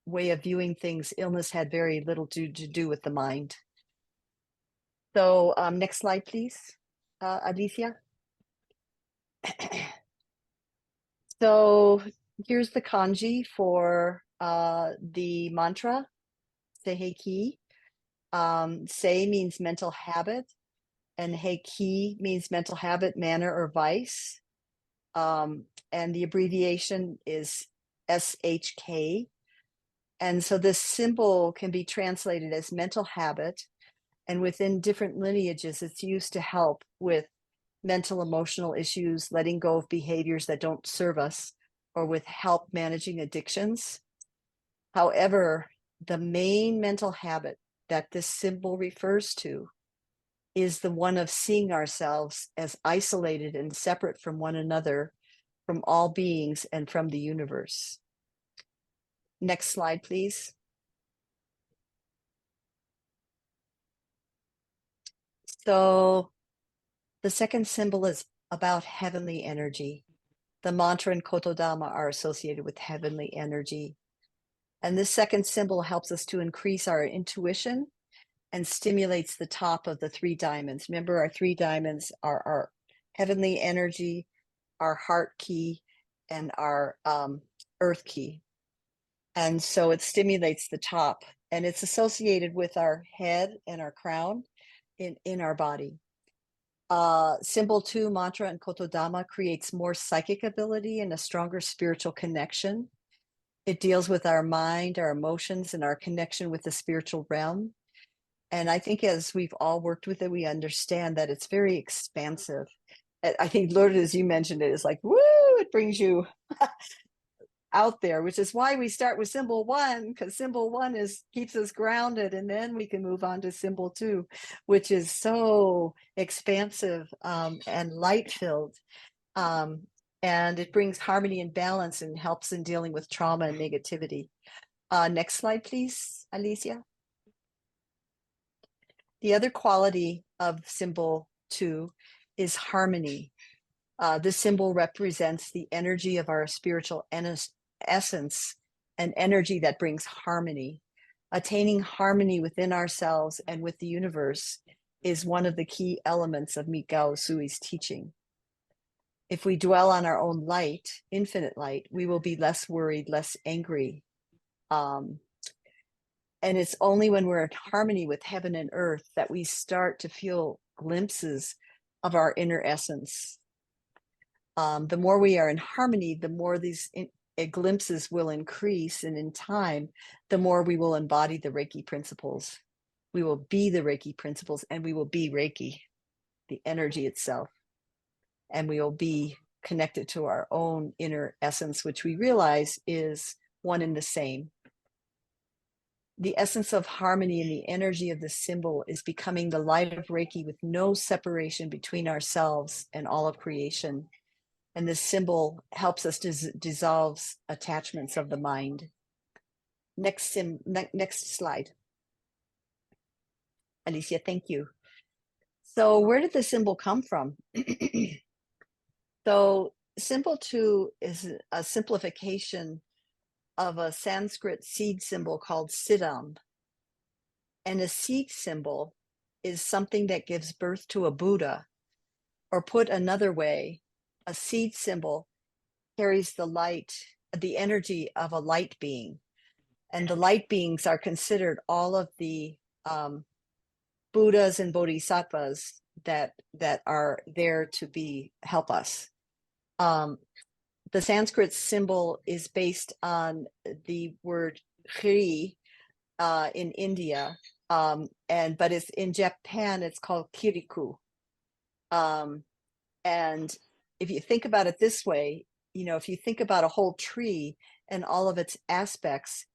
way of viewing things, illness had very little to do with the mind. So next slide, please, Alicia. So here's the kanji for the mantra, Seiheki. Sei means mental habit, and Heiki means mental habit, manner, or vice. And the abbreviation is SHK. And so this symbol can be translated as mental habit. And within different lineages, it's used to help with mental, emotional issues, letting go of behaviors that don't serve us, or with help managing addictions. However, the main mental habit that this symbol refers to is the one of seeing ourselves as isolated and separate from one another, from all beings, and from the universe. Next slide, please. So the second symbol is about heavenly energy. The mantra and Kotodama are associated with heavenly energy. And this second symbol helps us to increase our intuition and stimulates the top of the 3 diamonds. Remember, our 3 diamonds are our heavenly energy, our heart key, and our earth key. And so it stimulates the top, and it's associated with our head and our crown in our body. Symbol 2, mantra and kotodama creates more psychic ability and a stronger spiritual connection. It deals with our mind, our emotions, and our connection with the spiritual realm. And I think as we've all worked with it, we understand that it's very expansive. I think, Lourdes, as you mentioned, it is like, woo, it brings you out there, which is why we start with symbol 1, because symbol 1 keeps us grounded, and then we can move on to symbol 2, which is so expansive and light filled. And it brings harmony and balance and helps in dealing with trauma and negativity. Next slide, please, Alicia. The other quality of symbol 2 is harmony. This symbol represents the energy of our spiritual essence, an energy that brings harmony. Attaining harmony within ourselves and with the universe is one of the key elements of Mikao Usui's teaching. If we dwell on our own light, infinite light, we will be less worried, less angry. And it's only when we're in harmony with heaven and earth that we start to feel glimpses of our inner essence. The more we are in harmony, the more these glimpses will increase, and in time, the more we will embody the Reiki principles. We will be the Reiki principles, and we will be Reiki, the energy itself. And we will be connected to our own inner essence, which we realize is one and the same. The essence of harmony and the energy of the symbol is becoming the light of Reiki with no separation between ourselves and all of creation. And this symbol helps us to dissolve attachments of the mind. Next slide. Alicia, thank you. So where did the symbol come from? So symbol 2 is a simplification of a Sanskrit seed symbol called Siddham. And a seed symbol is something that gives birth to a Buddha. Or put another way, a seed symbol carries the light, the energy of a light being. And the light beings are considered all of the Buddhas and Bodhisattvas that are there to help us. The Sanskrit symbol is based on the word Hri in India, but it's in Japan, it's called Kiriku. And if you think about it this way, if you think about a whole tree and all of its aspects,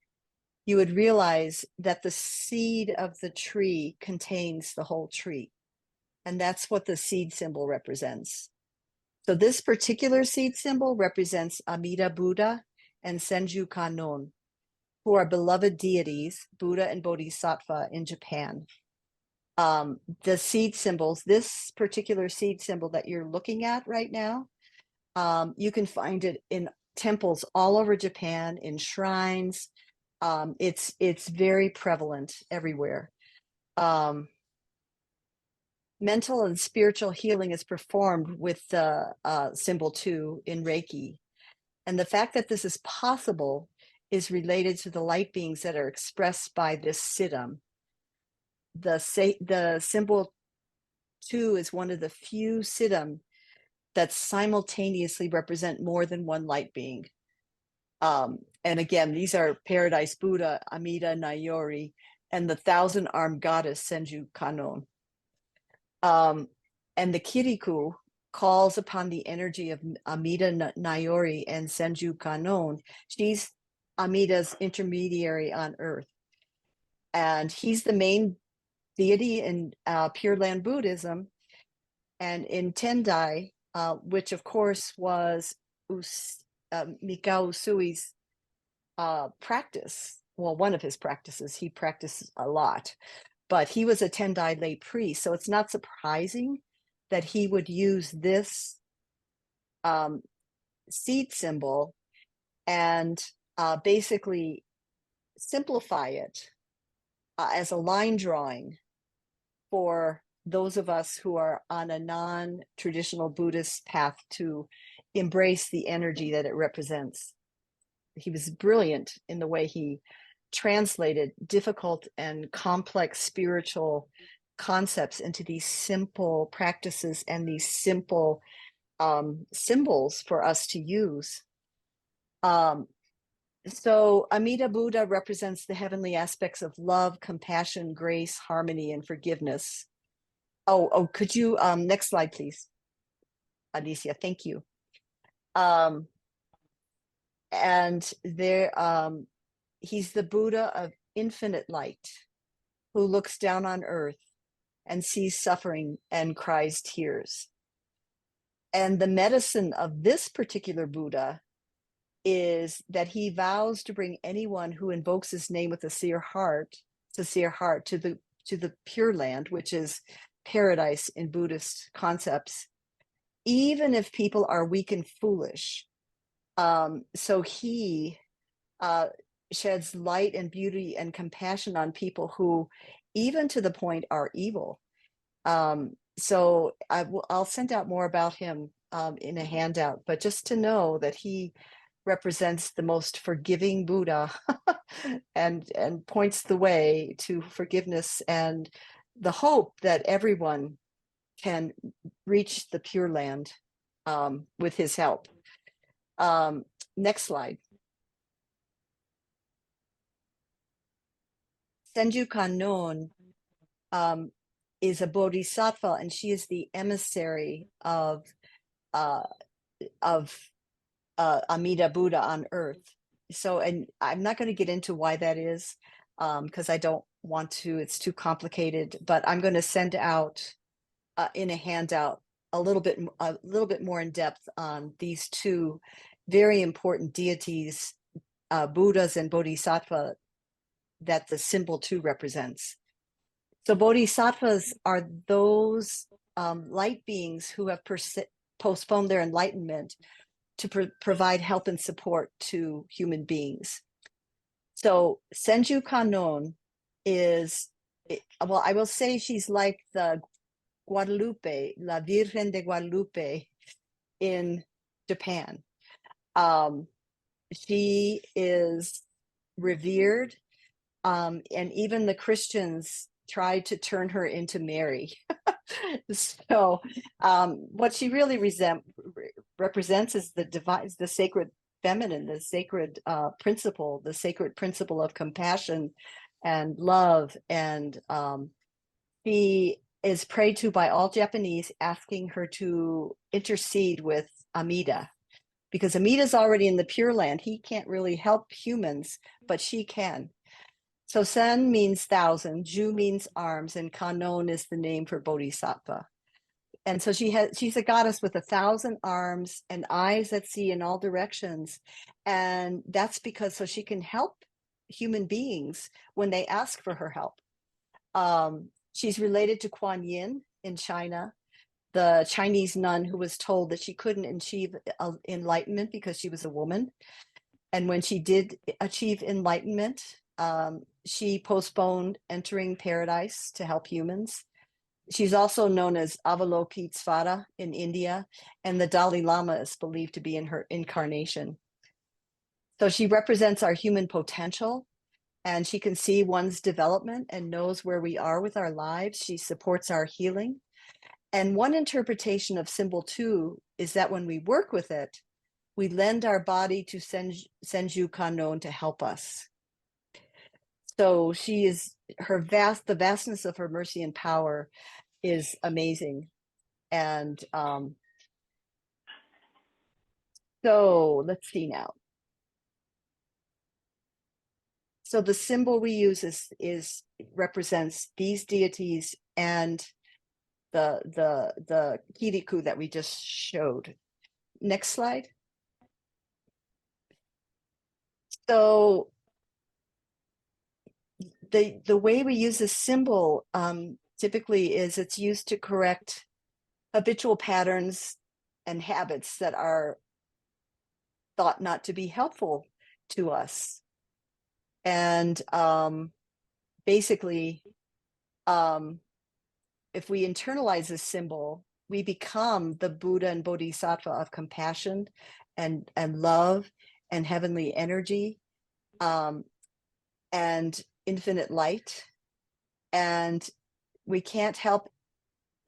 you would realize that the seed of the tree contains the whole tree. And that's what the seed symbol represents. So this particular seed symbol represents Amida Buddha and Senju Kannon, who are beloved deities, Buddha and Bodhisattva in Japan. The seed symbols, this particular seed symbol that you're looking at right now, you can find it in temples all over Japan, in shrines. It's very prevalent everywhere. Mental and spiritual healing is performed with the symbol 2 in Reiki. And the fact that this is possible is related to the light beings that are expressed by this Siddham. The symbol 2 is one of the few Siddham that simultaneously represent more than one light being. And again, these are Paradise Buddha, Amida Nayori, and the 1,000-armed goddess Senju Kannon. And the Kiriku calls upon the energy of Amida Nayori and Senju Kannon. She's Amida's intermediary on earth. And he's the main deity in Pure Land Buddhism. And in Tendai, which of course was Mikao Usui's practice, well, one of his practices, he practiced a lot, but he was a Tendai lay priest. So it's not surprising that he would use this seed symbol and basically simplify it as a line drawing for those of us who are on a non-traditional Buddhist path to embrace the energy that it represents. He was brilliant in the way he translated difficult and complex spiritual concepts into these simple practices and these simple symbols for us to use. So Amida Buddha represents the heavenly aspects of love, compassion, grace, harmony, and forgiveness. Oh, could you, next slide, please. Alicia, thank you. And there, he's the Buddha of infinite light who looks down on earth and sees suffering and cries tears. And the medicine of this particular Buddha is that he vows to bring anyone who invokes his name with a sincere heart to the Pure Land, which is paradise in Buddhist concepts, even if people are weak and foolish. So he sheds light and beauty and compassion on people who, even to the point, are evil. So I'll send out more about him in a handout, but just to know that he represents the most forgiving Buddha and points the way to forgiveness and the hope that everyone can reach the Pure Land with his help. Next slide. Senju Kannon is a bodhisattva, and she is the emissary of Amida Buddha on earth. So, and I'm not going to get into why that is, because I don't want to, it's too complicated, but I'm going to send out in a handout a little bit more in depth on these two very important deities, Buddhas and Bodhisattva, that the symbol 2 represents. So bodhisattvas are those light beings who have postponed their enlightenment to provide help and support to human beings. So Senju Kannon is, well, I will say she's like the Guadalupe, La Virgen de Guadalupe in Japan. She is revered, and even the Christians tried to turn her into Mary. So what she really represents is the sacred feminine, the sacred principle, of compassion and love. And she is prayed to by all Japanese, asking her to intercede with Amida, because Amida's already in the Pure Land. He can't really help humans, but she can. So Sen means thousand, Ju means arms, and Kannon is the name for Bodhisattva. And so she's a goddess with 1,000 arms and eyes that see in all directions. And that's because so she can help human beings when they ask for her help. She's related to Kuan Yin in China, the Chinese nun who was told that she couldn't achieve enlightenment because she was a woman. And when she did achieve enlightenment, she postponed entering paradise to help humans. She's also known as Avalokitesvara in India, and the Dalai Lama is believed to be in her incarnation. So she represents our human potential, and she can see one's development and knows where we are with our lives. She supports our healing. And one interpretation of symbol 2 is that when we work with it, we lend our body to Senju Kannon to help us. So she is the vastness of her mercy and power is amazing. And so let's see now. So the symbol we use represents these deities and the kiriku that we just showed. Next slide. So the way we use this symbol typically is it's used to correct habitual patterns and habits that are thought not to be helpful to us. And basically, if we internalize this symbol, we become the Buddha and Bodhisattva of compassion and love and heavenly energy and infinite light. And We can't help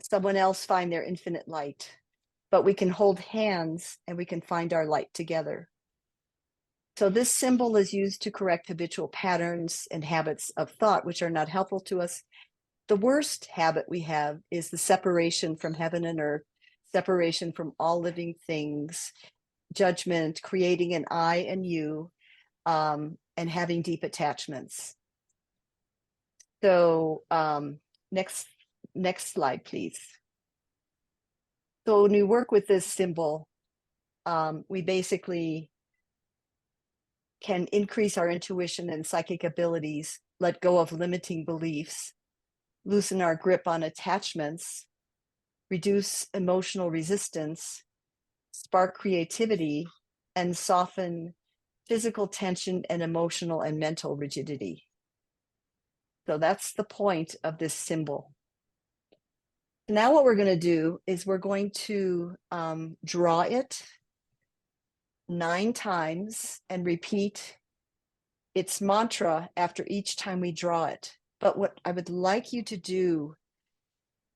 someone else find their infinite light, but we can hold hands and we can find our light together. So this symbol is used to correct habitual patterns and habits of thought, which are not helpful to us. The worst habit we have is the separation from heaven and earth, separation from all living things, judgment, creating an I and you, and having deep attachments. So next slide, please. So when we work with this symbol, we basically can increase our intuition and psychic abilities, let go of limiting beliefs, loosen our grip on attachments, reduce emotional resistance, spark creativity, and soften physical tension and emotional and mental rigidity. So that's the point of this symbol. Now what we're going to do is we're going to draw it 9 times and repeat its mantra after each time we draw it. But what I would like you to do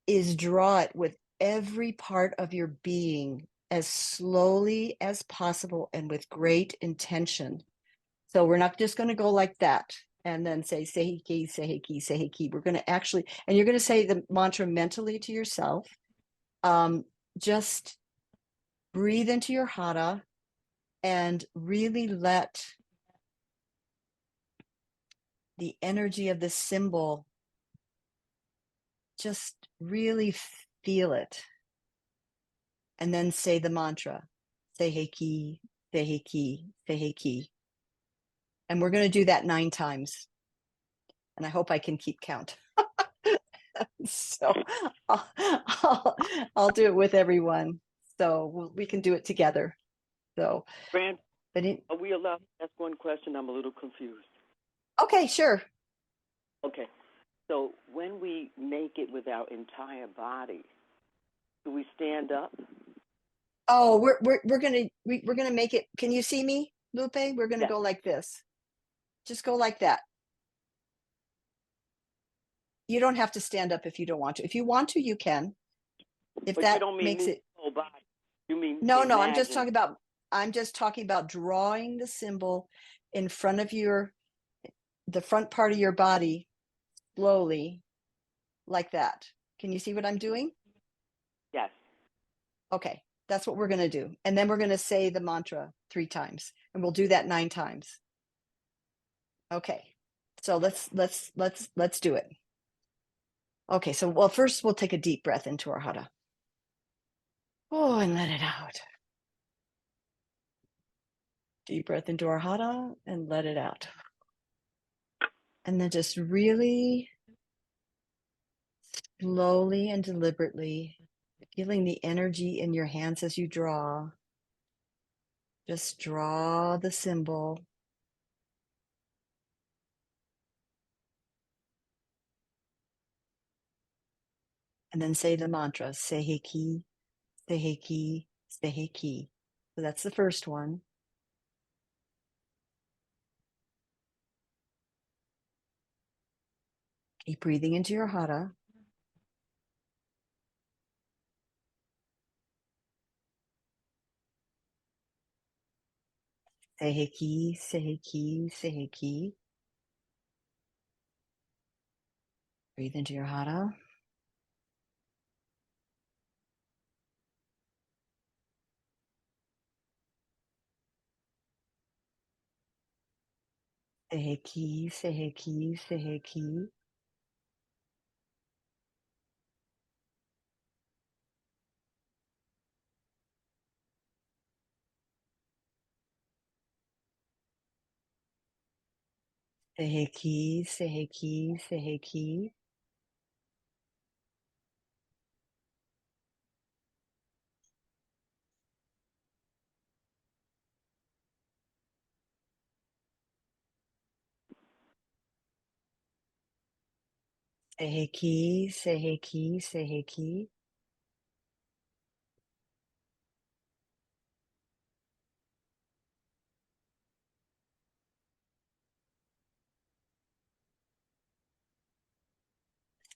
is draw it with every part of your being as slowly as possible and with great intention. So we're not just going to go like that and then say Seiki, Seiki, Seiki. We're going to actually, and you're going to say the mantra mentally to yourself. Just breathe into your hara and really let the energy of this symbol, just really feel it. And then say the mantra, Seiki, Seiki, Seiki. And we're going to do that 9 times. And I hope I can keep count. So I'll do it with everyone. So we can do it together. So, Brand, but are we allowed to ask one question? I'm a little confused. Okay, sure. Okay. So when we make it with our entire body, do we stand up? Oh, we're gonna make it. Can you see me, Lupe? We're gonna go like this. Just go like that. You don't have to stand up if you don't want to. If you want to, you can. If But that you don't mean makes move it. the whole body. You mean No, imagine. I'm just talking about drawing the symbol in front of the front part of your body slowly like that. Can you see what I'm doing? Yes. Okay, that's what we're going to do. And then we're going to say the mantra 3 times, and we'll do that 9 times. Okay. So let's do it. Okay, so well, first we'll take a deep breath into our hara. Oh, and let it out. Deep breath into our hara and let it out. And then just really slowly and deliberately feeling the energy in your hands as you draw. Just draw the symbol. And then say the mantra, Seiki, Seiki, Seiki. So that's the first one. Keep breathing into your hara. Seiki, Seiki, Seiki. Breathe into your hara. Seiki, Seiki, Seiki. Seiki, Seiki, Seiki. Seiki, Seiki, Seiki.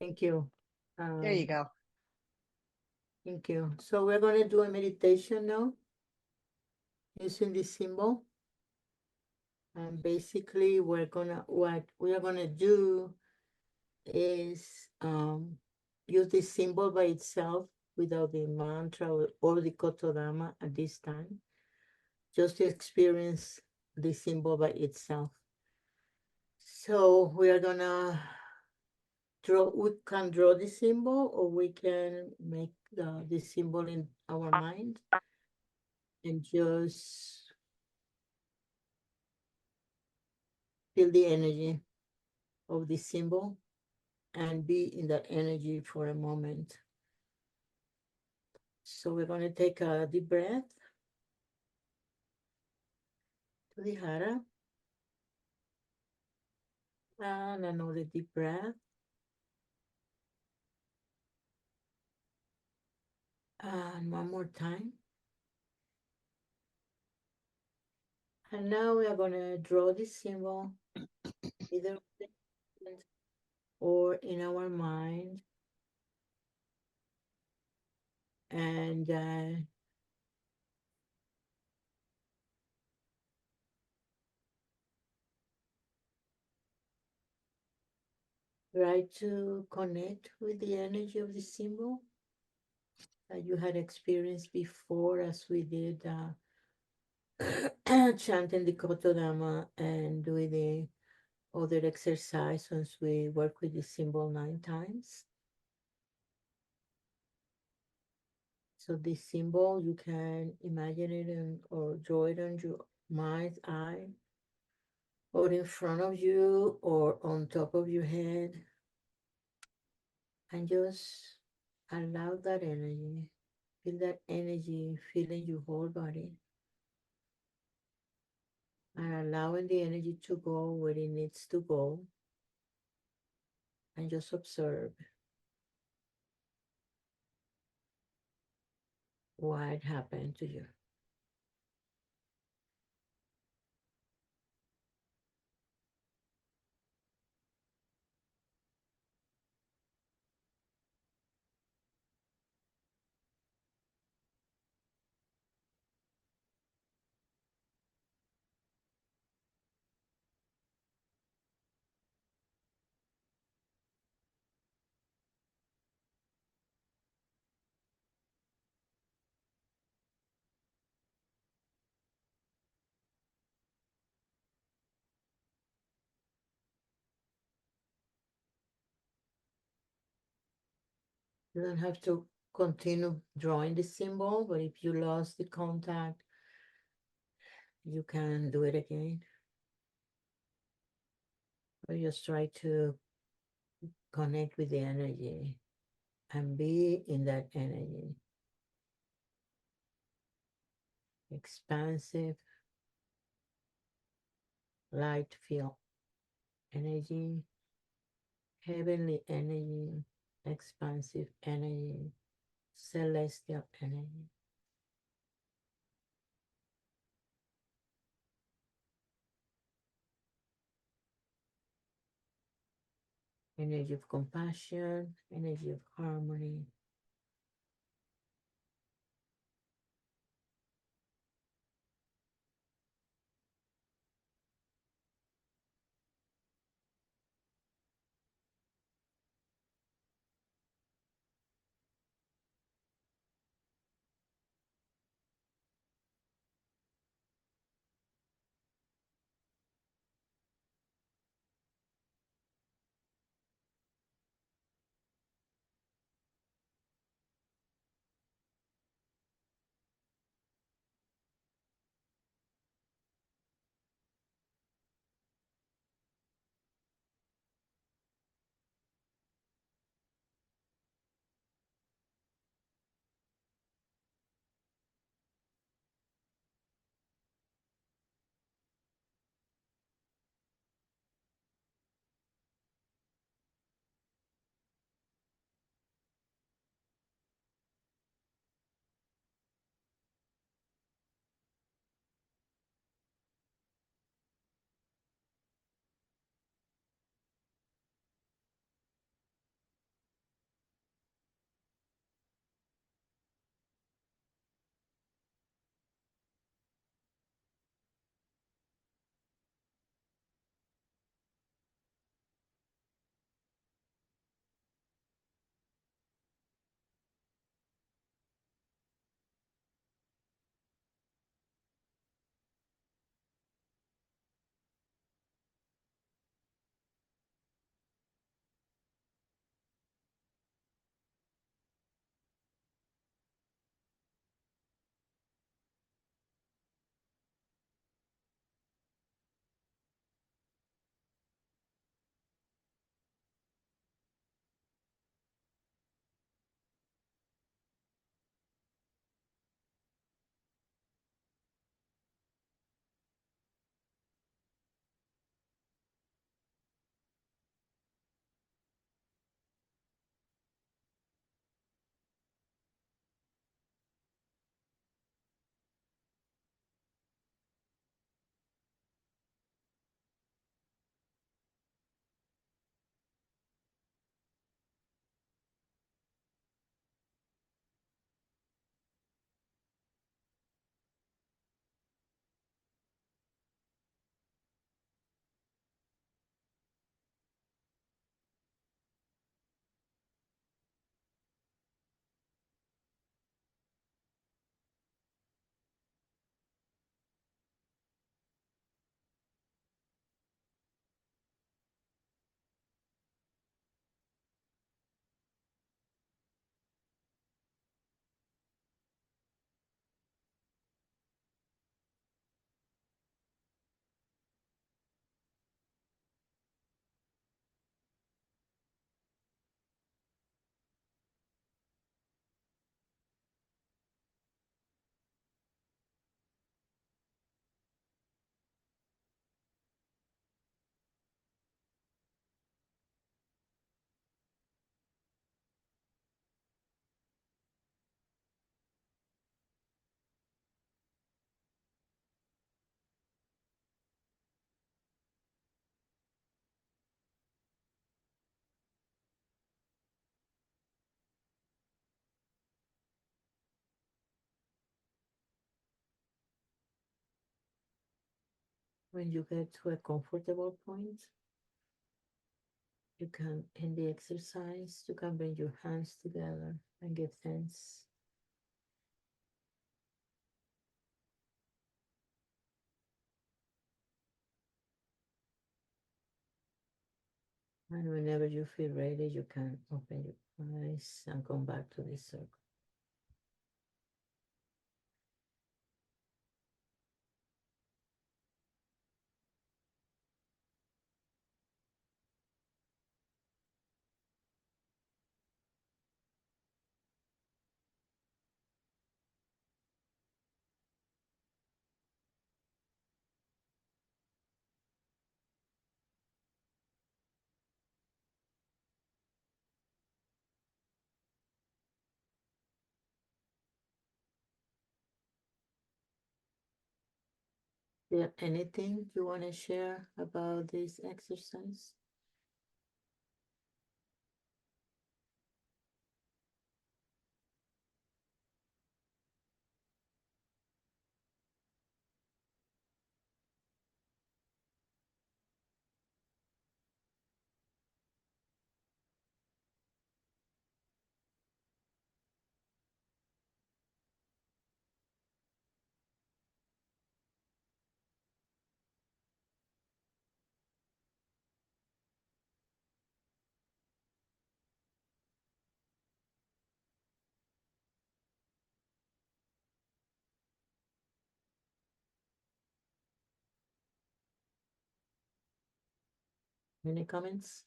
Thank you. There you go. Thank you. So we're gonna do a meditation now using this symbol. And basically what we are gonna do is use this symbol by itself without the mantra or the kotodama at this time, just to experience the symbol by itself. So we are gonna we can draw the symbol, or we can make the symbol in our mind and just feel the energy of the symbol and be in that energy for a moment. So we're going to take a deep breath to the hara, and another deep breath, and one more time. And now we are going to draw this symbol either with the hand or in our mind, and try to connect with the energy of the symbol that you had experienced before, as we did chanting the Kotodama and doing the other exercise once we work with the symbol 9 times. So this symbol, you can imagine it or draw it on your mind's eye, or in front of you, or on top of your head, and just allow that energy, feel that energy filling your whole body, and allowing the energy to go where it needs to go, and just observe what happened to you. You don't have to continue drawing the symbol, but if you lost the contact, you can do it again. Or just try to connect with the energy and be in that energy. Expansive, light field energy, heavenly energy, expansive energy, celestial energy. Energy of compassion, energy of harmony. When you get to a comfortable point, you can end the exercise. You can bring your hands together and give thanks. And whenever you feel ready, you can open your eyes and come back to this circle. Yeah, anything you want to share about this exercise? Any comments?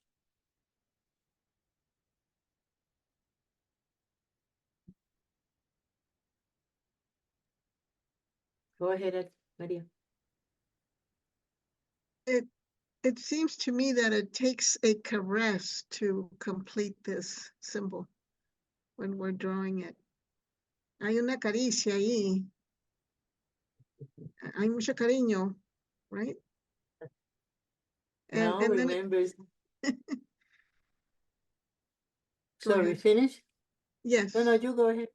Go ahead, Maria. It seems to me that it takes a caress to complete this symbol when we're drawing it. Hay una caricia ahí. Hay mucho cariño, right? Now And then remember. Go Sorry, ahead. finish? Yes, No, you go ahead.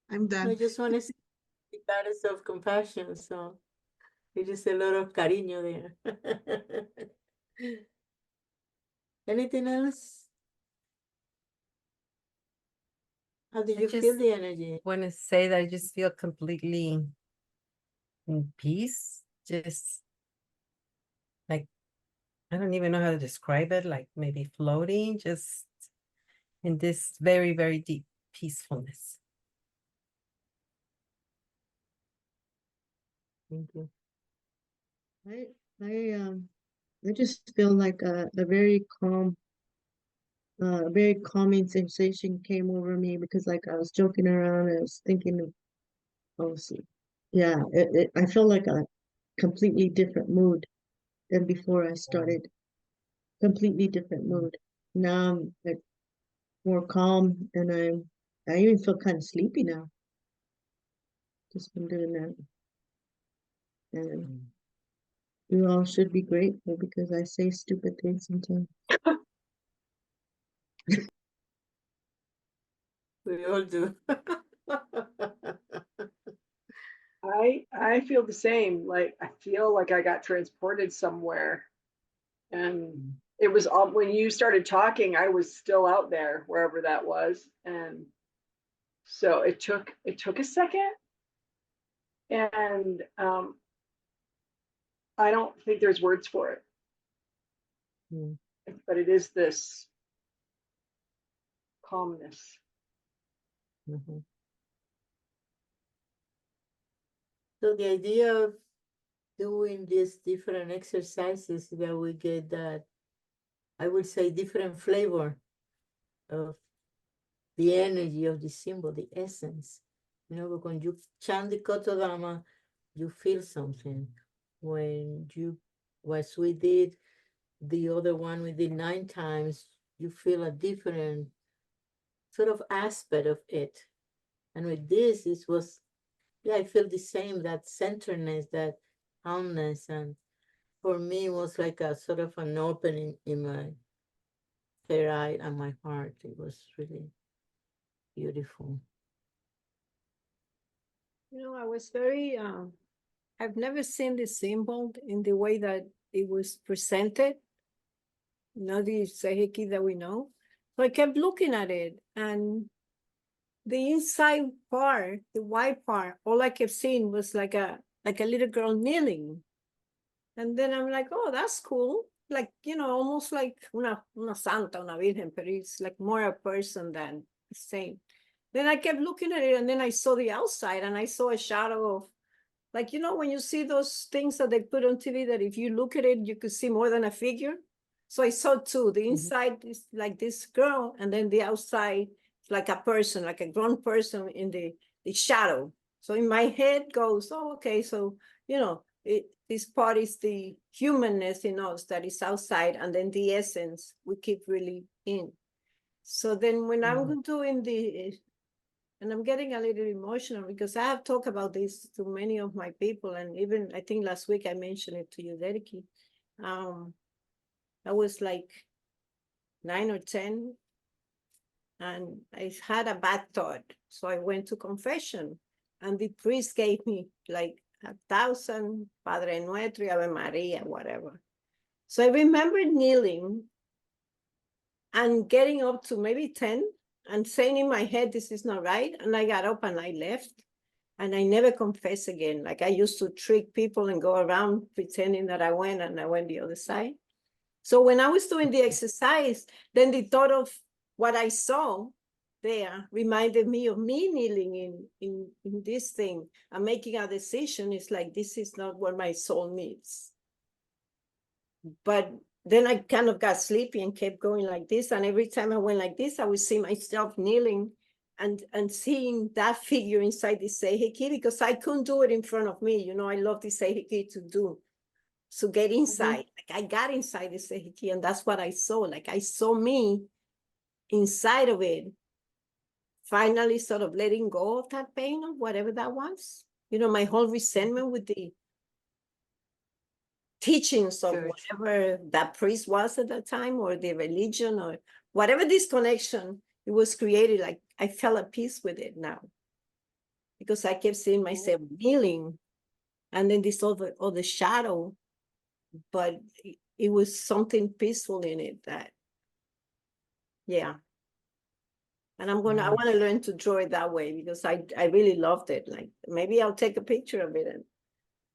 I'm I done. just want to say that is self-compassion, so it is a lot of cariño there. Anything else? How did I you feel just the energy? want to say that I just feel completely in peace. Just like, I don't even know how to describe it, like maybe floating, just in this very, very deep peacefulness. Thank you. I just feel like a very very calming sensation came over me because like I was joking around and I was thinking of, oh, yeah, I felt like a completely different mood than before I started. Completely different mood. Now I'm like more calm and I even feel kind of sleepy now. Just from doing that. And you all should be grateful because I say stupid things sometimes. We all do. I feel the same. Like I feel like I got transported somewhere, and it was all when you started talking. I was still out there wherever that was, and so it took a second, and I don't think there's words for it, but it is this calmness. Mhm. So the idea of doing these different exercises that we get that, I would say, different flavor of the energy of the symbol, the essence. You know, when you chant the Kotodama, you feel something. When you, as we did, the other one we did 9 times, you feel a different sort of aspect of it. And with this, it was, yeah, I feel the same, that centeredness, that calmness. And for me, it was like a sort of an opening in my third eye and my heart. It was really beautiful. You know, I was very I've never seen the symbol in the way that it was presented. Not the Seiheki that we know. So I kept looking at it, and the inside part, the white part, all I kept seeing was like a little girl kneeling. And then I'm like, oh, that's cool. Like, almost like una santa, una virgen, but it's like more a person than a saint. Then I kept looking at it, and then I saw the outside, and I saw a shadow of, like, when you see those things that they put on TV, that if you look at it, you could see more than a figure. So I saw two. The inside is like this girl, and then the outside is like a person, like a grown person in the shadow. So in my head goes, oh, okay, so, this part is the humanness in us that is outside, and then the essence we keep really in. So then when I'm doing and I'm getting a little emotional because I have talked about this to many of my people, and even I think last week I mentioned it to you, Dereki. I was like 9 or 10, and I had a bad thought. So I went to confession, and the priest gave me like 1,000 Padre Nuestro, Ave Maria, whatever. So I remember kneeling and getting up to maybe 10 and saying in my head, this is not right. And I got up and I left. And I never confessed again. Like I used to trick people and go around pretending that I went, and I went the other side. So when I was doing the exercise, then the thought of what I saw there reminded me of me kneeling in this thing and making a decision. It's like, this is not what my soul needs. But then I kind of got sleepy and kept going like this. And every time I went like this, I would see myself kneeling and seeing that figure inside the Seiheki, because I couldn't do it in front of me. I love the Seiheki to do. So get inside. Like I got inside the Seiheki, and that's what I saw. Like I saw me inside of it, finally sort of letting go of that pain or whatever that was. My whole resentment with the teachings of whatever that priest was at that time, or the religion, or whatever disconnection it was created. Like I felt at peace with it now, because I kept seeing myself kneeling, and then this other shadow, but it was something peaceful in it that, yeah. And I want to learn to draw it that way, because I really loved it. Like maybe I'll take a picture of it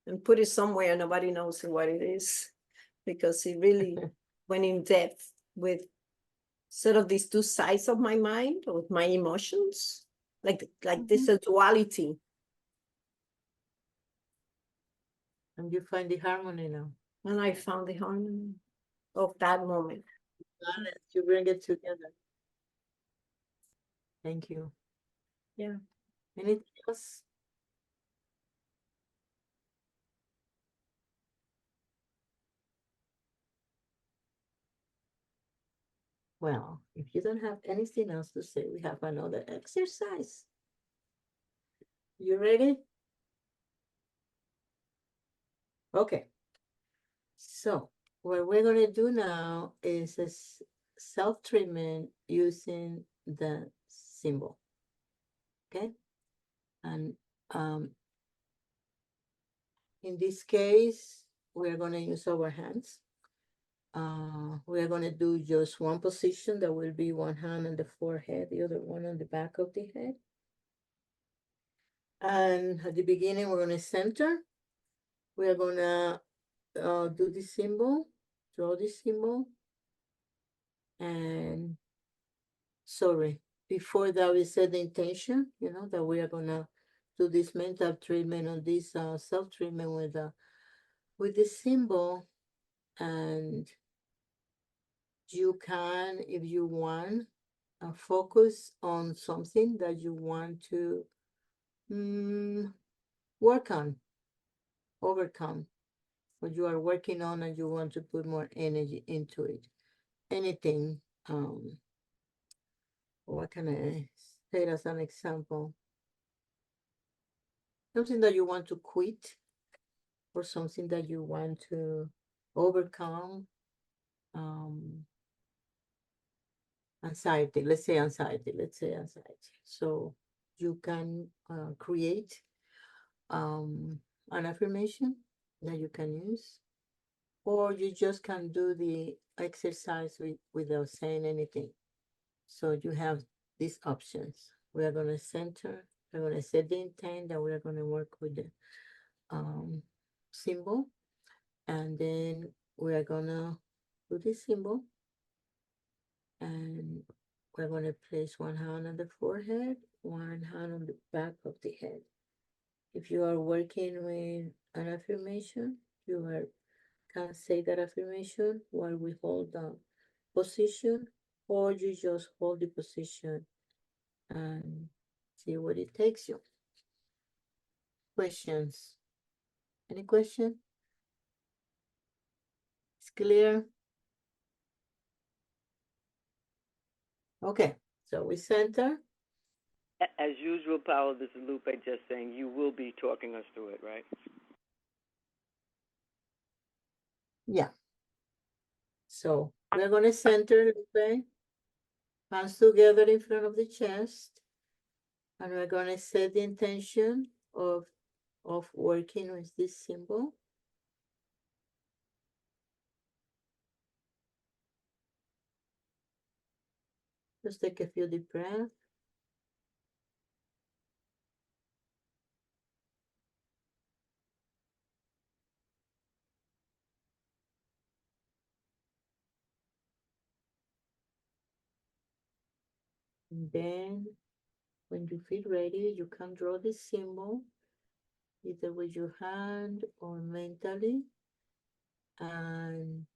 and put it somewhere nobody knows what it is, because it really went in depth with sort of these two sides of my mind, or my emotions, like this duality. And you find the harmony now. And I found the harmony of that moment. You bring it together. Thank you. Yeah. Anything else? Well, if you don't have anything else to say, we have another exercise. You ready? Okay. So what we're going to do now is a self-treatment using the symbol. Okay. And in this case, we're going to use our hands. We're going to do just one position. That will be one hand on the forehead, the other one on the back of the head. And at the beginning, we're going to center. We're going to do the symbol, draw the symbol. And sorry, before that, we said the intention, that we are going to do this mental treatment on this self-treatment with the symbol. And you can, if you want, focus on something that you want to work on, overcome, what you are working on, and you want to put more energy into it. Anything. What can I say as an example? Something that you want to quit, or something that you want to overcome. Anxiety, let's say anxiety. So you can create a an affirmation that you can use, or you just can do the exercise without saying anything. So you have these options. We are going to center, we're going to set the intent that we are going to work with the symbol, and then we are going to do this symbol, and we're going to place one hand on the forehead, one hand on the back of the head. If you are working with an affirmation, can say that affirmation while we hold the position, or you just hold the position and see what it takes you. Questions? Any question? It's clear? Okay, so we center. As usual, Paolo, this is Lupe just saying you will be talking us through it, right? Yeah. So we're going to center, Lupe. Hands together in front of the chest. And we're going to set the intention of working with this symbol. Just take a few deep breaths. And then when you feel ready, you can draw the symbol either with your hand or mentally. And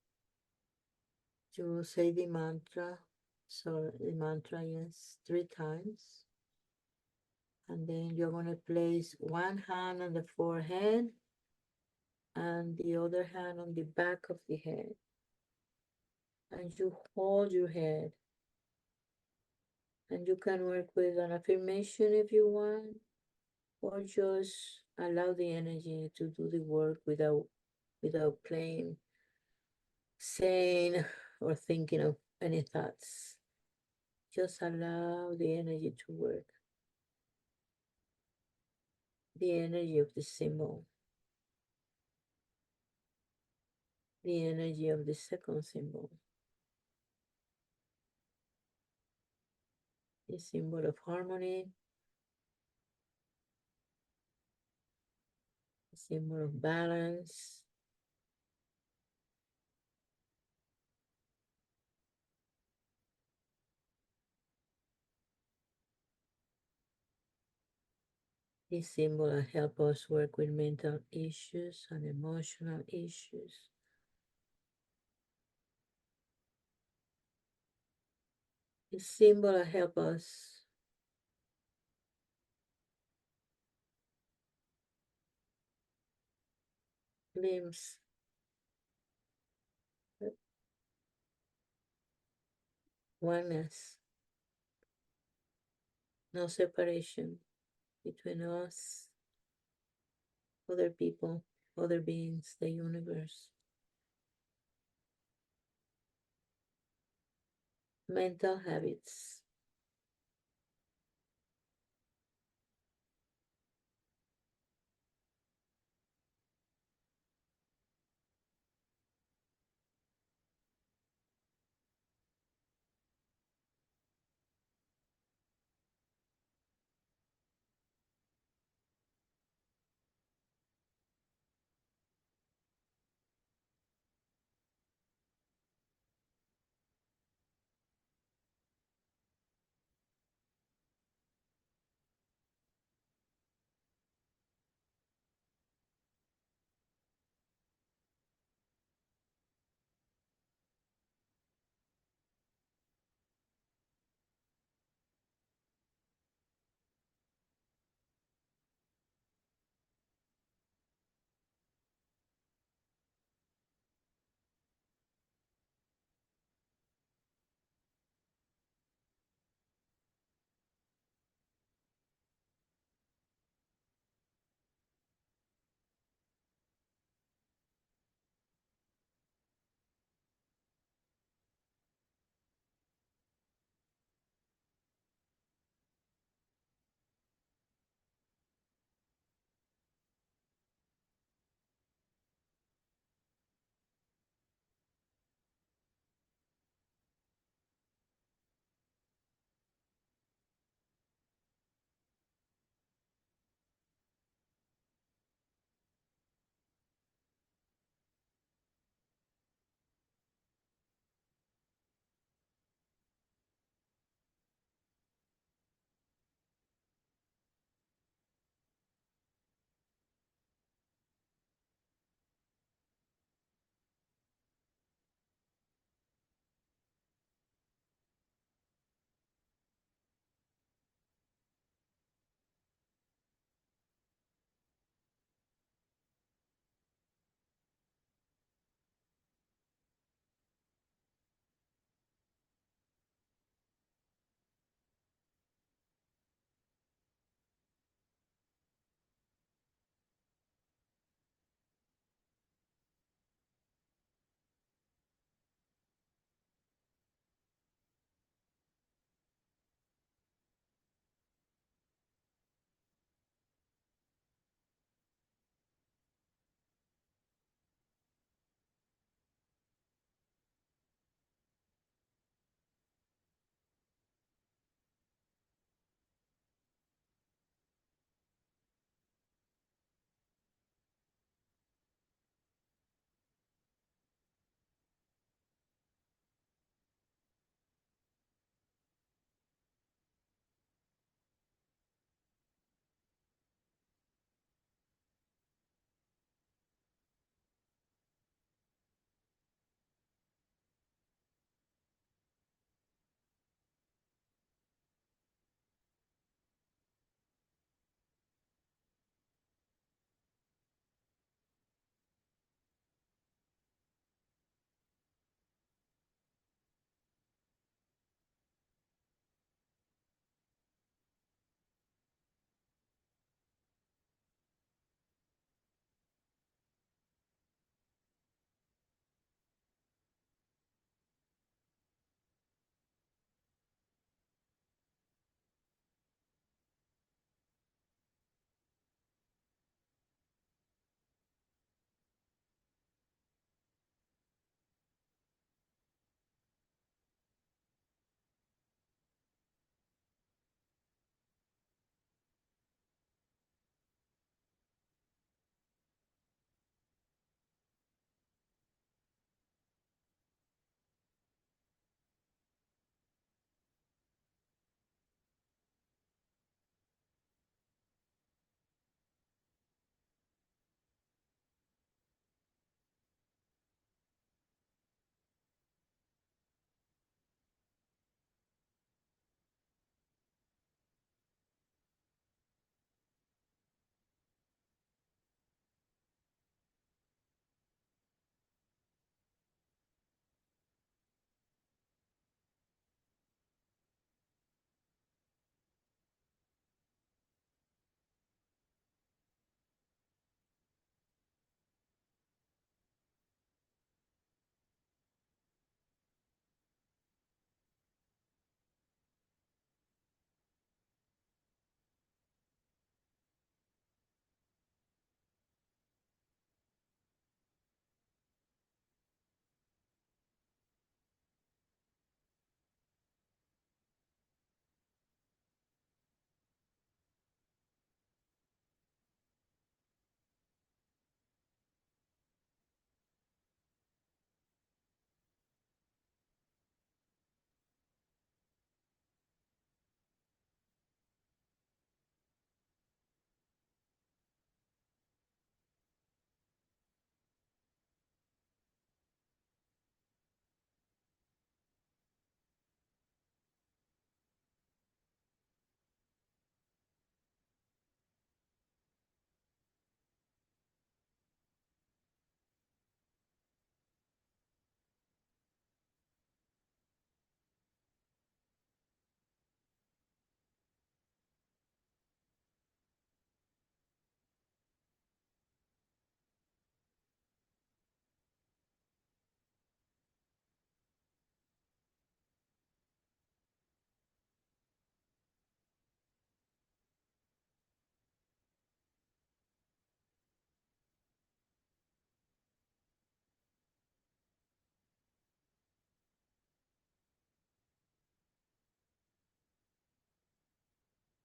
you say the mantra. So the mantra is 3 times. And then you're going to place one hand on the forehead and the other hand on the back of the head. And you hold your head. And you can work with an affirmation if you want, or just allow the energy to do the work without playing, saying, or thinking of any thoughts. Just allow the energy to work. The energy of the symbol. The energy of the second symbol. The symbol of harmony. The symbol of balance. This symbol will help us work with mental issues and emotional issues. This symbol will help us glimpse oneness, no separation between us, other people, other beings, the universe. Mental habits.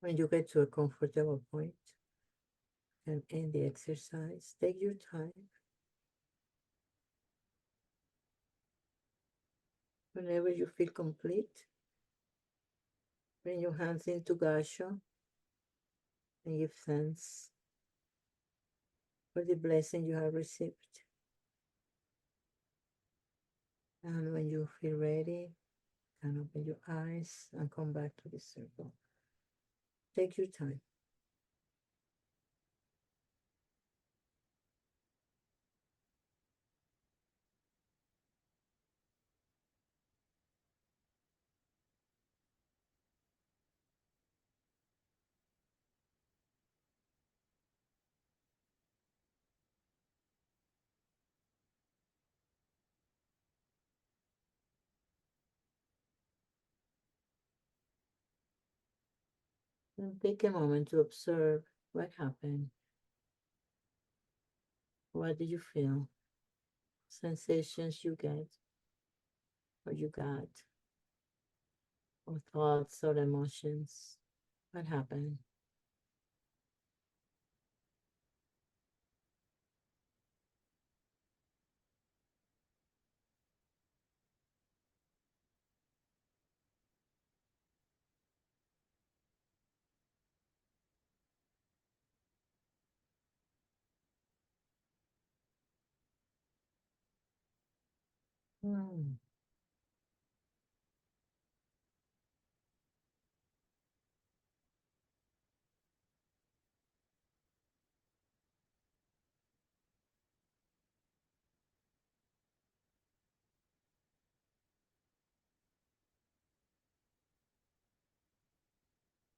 When you get to a comfortable point and end the exercise, take your time. Whenever you feel complete, bring your hands into Gasho and give thanks for the blessing you have received. And when you feel ready, can open your eyes and come back to the circle. Take your time. And take a moment to observe what happened. What do you feel? Sensations you get, or you got, or thoughts or emotions. What happened? Hmm.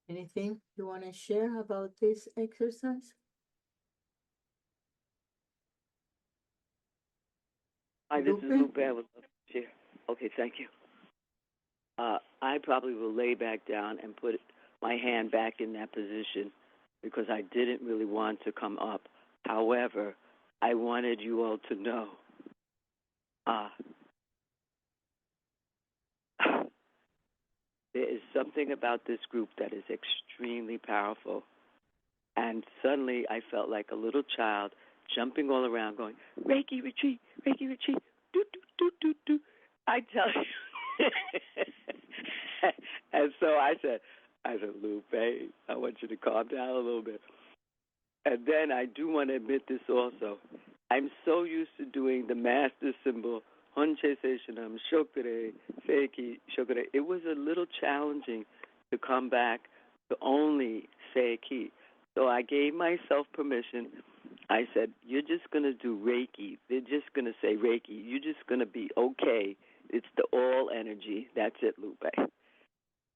Anything you want to share about this exercise? Hi, this is Lupe? Lupe. I would love to share. Okay, thank you. I probably will lay back down and put my hand back in that position because I didn't really want to come up. However, I wanted you all to know there is something about this group that is extremely powerful. And suddenly I felt like a little child jumping all around going, Reiki retreat, do, do, do, do, do. I tell you. And so I said, Lupe, I want you to calm down a little bit. And then I do want to admit this also. I'm so used to doing the master symbol, Honche Seishanam, Shokure, Seiki, Shokure. It was a little challenging to come back to only Seiki. So I gave myself permission. I said, you're just going to do Reiki. They're just going to say Reiki. You're just going to be okay. It's the all energy. That's it, Lupe.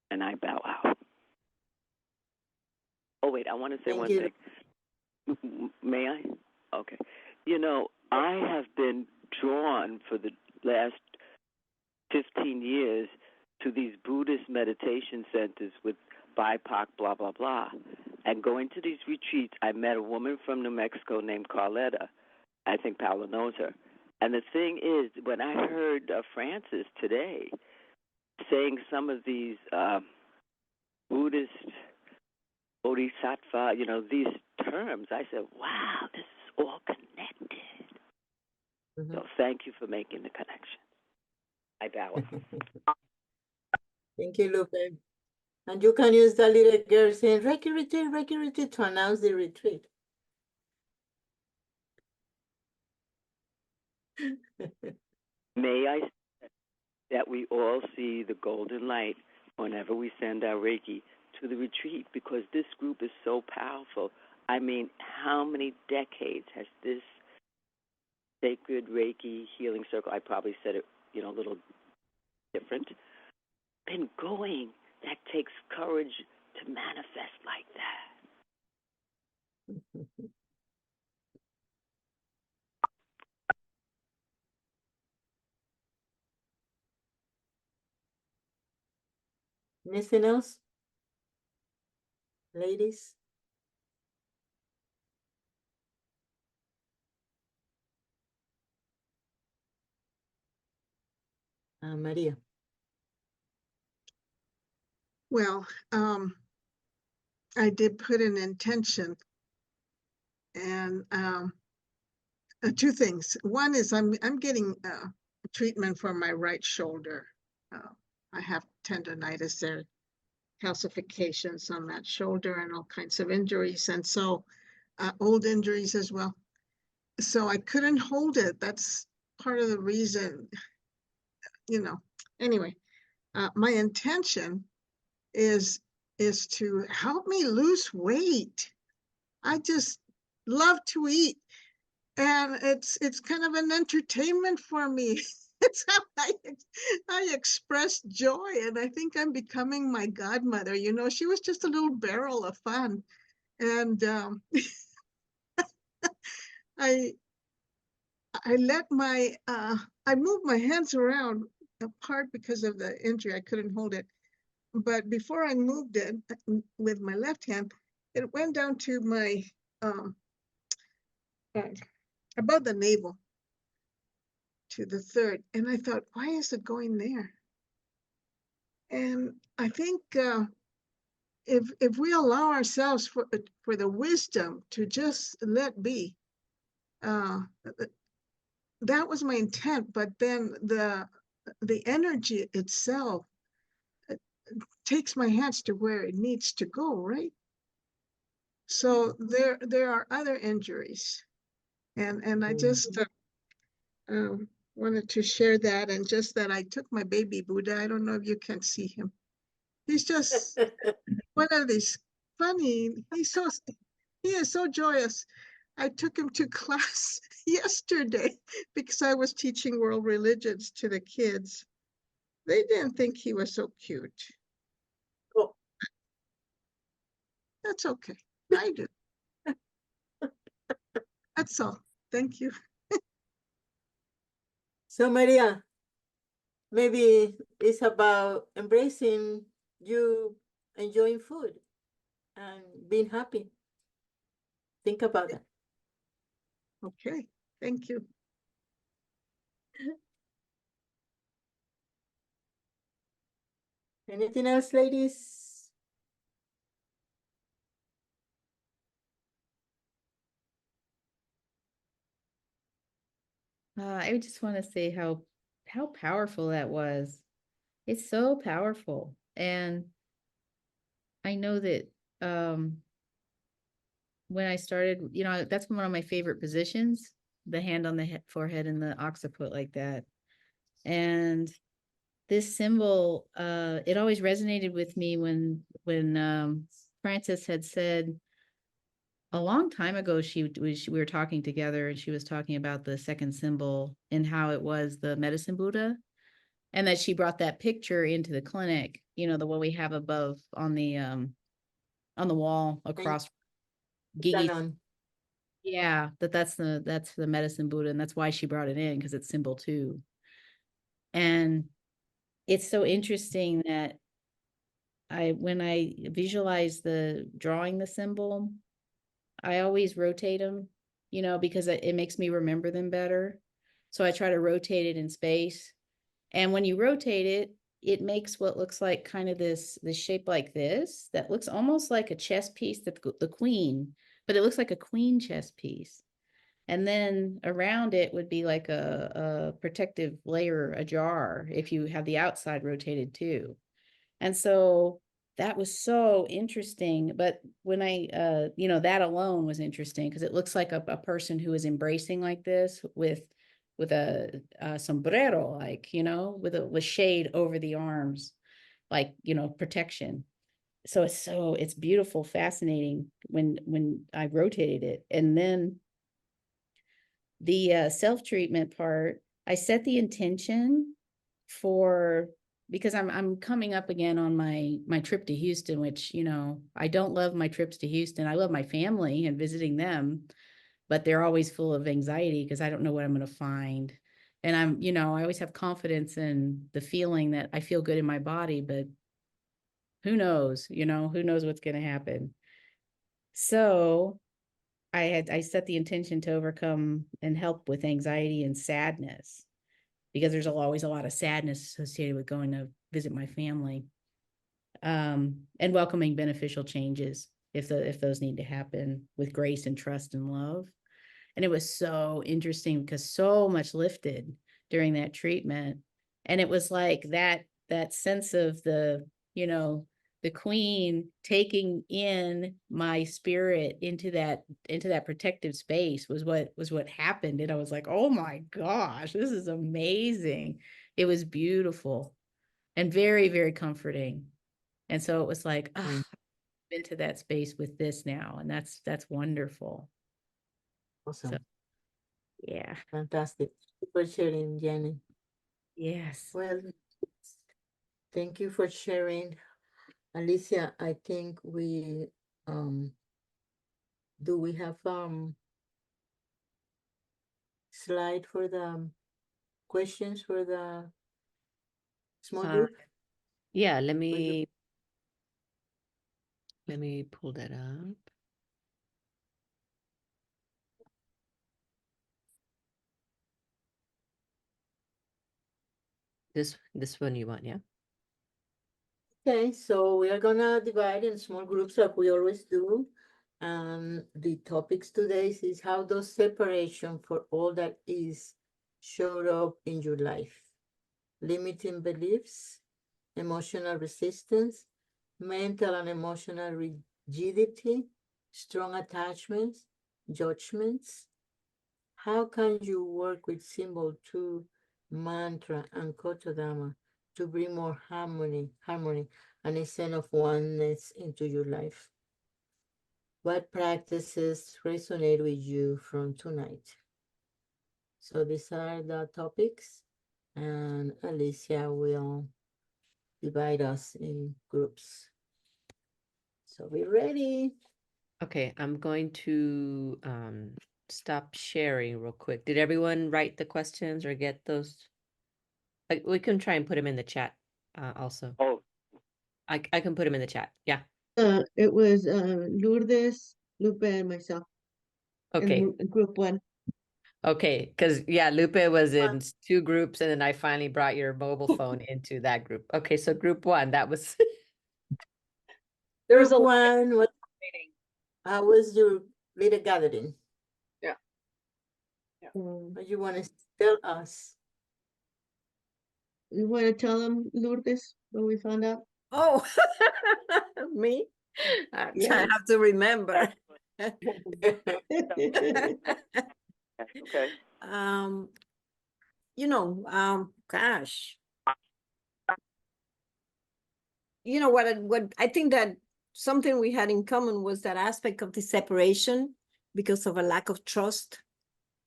And I bow out. Oh, wait, I want to say Thank one you. thing. May I? Okay. You know, I have been drawn for the last 15 years to these Buddhist meditation centers with BIPOC, blah, blah, blah. And going to these retreats, I met a woman from New Mexico named Carletta. I think Paula knows her. And the thing is, when I heard Francis today saying some of these Buddhist bodhisattva, you know, these terms, I said, wow, this is all connected. Mm-hmm. So thank you for making the connection. I bow. Thank you, Lupe. And you can use that little girl saying, Reiki retreat to announce the retreat. May I say that we all see the golden light whenever we send our Reiki to the retreat, because this group is so powerful. I mean, how many decades has this sacred Reiki healing circle, I probably said it, you know, a little different, been going? That takes courage to manifest like that. Anything else? Ladies? Maria. Well, I did put an intention, and two things. One is I'm getting treatment for my right shoulder. I have tendonitis there, calcifications on that shoulder, and all kinds of injuries, and so old injuries as well. So I couldn't hold it. That's part of the reason, Anyway, my intention is to help me lose weight. I just love to eat, and it's kind of an entertainment for me. It's how I express joy, and I think I'm becoming my godmother. She was just a little barrel of fun, and I I moved my hands around apart because of the injury. I couldn't hold it. But before I moved it with my left hand, it went down to my above the navel to the third. And I thought, why is it going there? And I think if we allow ourselves for the wisdom to just let be, that was my intent. But then the energy itself takes my hands to where it needs to go, right? So there are other injuries, and I just wanted to share that, and just that I took my baby Buddha. I don't know if you can see him. He's just one of these funny. He is so joyous. I took him to class yesterday because I was teaching world religions to the kids. They didn't think he was so cute. Oh. That's okay. I do. That's all. Thank you. So Maria, maybe it's about embracing you enjoying food and being happy. Think about that. Okay. Thank you. Anything else, ladies? I just want to say how powerful that was. It's so powerful. And I know that when I started, that's one of my favorite positions, the hand on the forehead and the occiput like that. And this symbol, it always resonated with me when Frances had said a long time ago, we were talking together and she was talking about the second symbol and how it was the medicine Buddha, and that she brought that picture into the clinic, the one we have above on the wall across Gigi. Yeah, that's the medicine Buddha, and that's why she brought it in, because it's symbol 2. And it's so interesting that when I visualize drawing the symbol, I always rotate them, because it makes me remember them better. So I try to rotate it in space. And when you rotate it, it makes what looks like kind of this shape like this, that looks almost like a chess piece, the queen, but it looks like a queen chess piece. And then around it would be like a protective layer, a jar, if you have the outside rotated too. And so that was so interesting. But when that alone was interesting, because it looks like a person who is embracing like this with a sombrero, like, with shade over the arms, like, protection. So it's beautiful, fascinating when I rotated it. And then the self-treatment part, I set the intention because I'm coming up again on my trip to Houston, which, I don't love my trips to Houston. I love my family and visiting them, but they're always full of anxiety because I don't know what I'm going to find. And I always have confidence in the feeling that I feel good in my body, but who knows, who knows what's going to happen. So I set the intention to overcome and help with anxiety and sadness, because there's always a lot of sadness associated with going to visit my family, and welcoming beneficial changes. if those need to happen with grace and trust and love. And it was so interesting because so much lifted during that treatment. And it was like that sense of the, the queen taking in my spirit into that protective space was what happened. And I was like, oh my gosh, this is amazing. It was beautiful and very, very comforting. And so it was like, I've been to that space with this now. And that's wonderful. Awesome. So, yeah. Fantastic. Thank you for sharing, Jenny. Yes. Well, thank you for sharing. Alicia, I think we do we have slide for the questions for the small group? Yeah, let me pull that up. This one you want, yeah? Okay, so we are gonna divide in small groups like we always do. The topics today is how does separation for all that is showed up in your life? Limiting beliefs, emotional resistance, mental and emotional rigidity, strong attachments, judgments. How can you work with symbol 2, mantra, and kotodama to bring more harmony, and a sense of oneness into your life? What practices resonate with you from tonight? So these are the topics, and Alicia will divide us in groups. So we're ready. Okay, I'm going to stop sharing real quick. Did everyone write the questions or get those? We can try and put them in the chat also. Oh, I can put them in the chat. Yeah. It was Lourdes, Lupe, and myself. Okay. In group 1. Okay, because yeah, Lupe was in 2 groups, and then I finally brought your mobile phone into that group. Okay, so group 1, that was There was Group a lot of 1, what, meeting. how was your little gathering? Yeah. What you want to tell us? You want to tell them, Lourdes, what we found out? Oh, me? I Yes. have to remember. okay. Gosh. What I think that something we had in common was that aspect of the separation because of a lack of trust.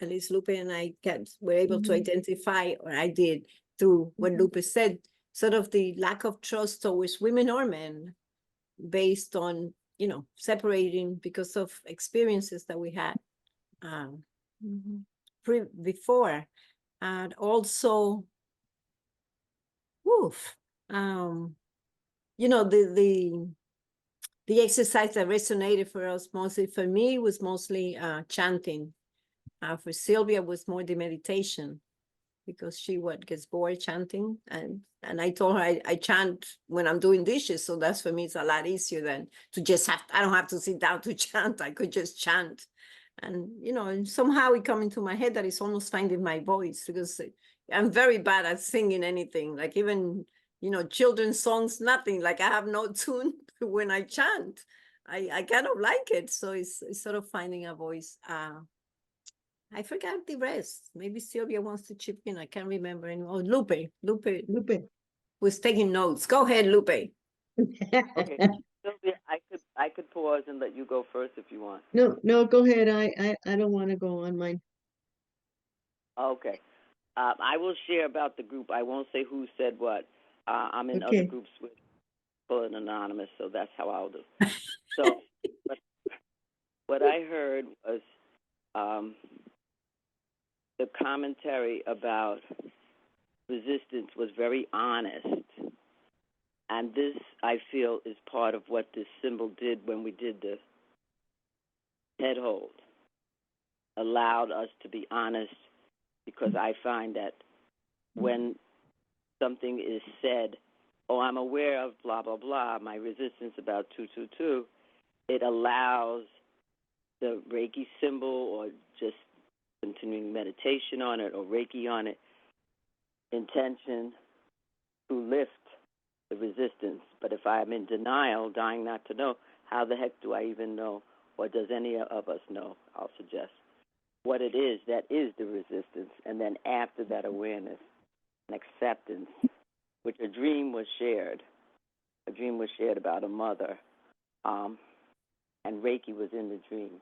At least Lupe and I were able to identify, or I did, through what Lupe said, sort of the lack of trust towards women or men based on, separating because of experiences that we had before. And also, the exercise that resonated for us mostly, for me, was mostly chanting. For Sylvia was more the meditation, because she gets bored chanting, and I told her I chant when I'm doing dishes, so that's, for me, it's a lot easier than to just I don't have to sit down to chant. I could just chant, and and somehow it come into my head that it's almost finding my voice, because I'm very bad at singing anything, like even children's songs, nothing, like I have no tune when I chant. I kind of like it, so it's sort of finding a voice. I forgot the rest. Maybe Sylvia wants to chip in. I can't remember anymore. Oh, Lupe was taking notes. Go ahead, Lupe. Okay. Sylvia, I could pause and let you go first if you want. No, go ahead. I don't want to go on mine. Okay. I will share about the group. I won't say who said what. I'm in other groups with Full and Anonymous, so that's how I'll do. So what I heard was the commentary about resistance was very honest. And this, I feel, is part of what this symbol did when we did the head hold. Allowed us to be honest, because I find that when something is said, oh, I'm aware of blah, blah, blah, my resistance about 222, it allows the Reiki symbol or just continuing meditation on it or Reiki on it, intention to lift the resistance. But if I'm in denial, dying not to know, how the heck do I even know, or does any of us know, I'll suggest, what it is that is the resistance? And then after that awareness and acceptance, which a dream was shared. A dream was shared about a mother, and Reiki was in the dream.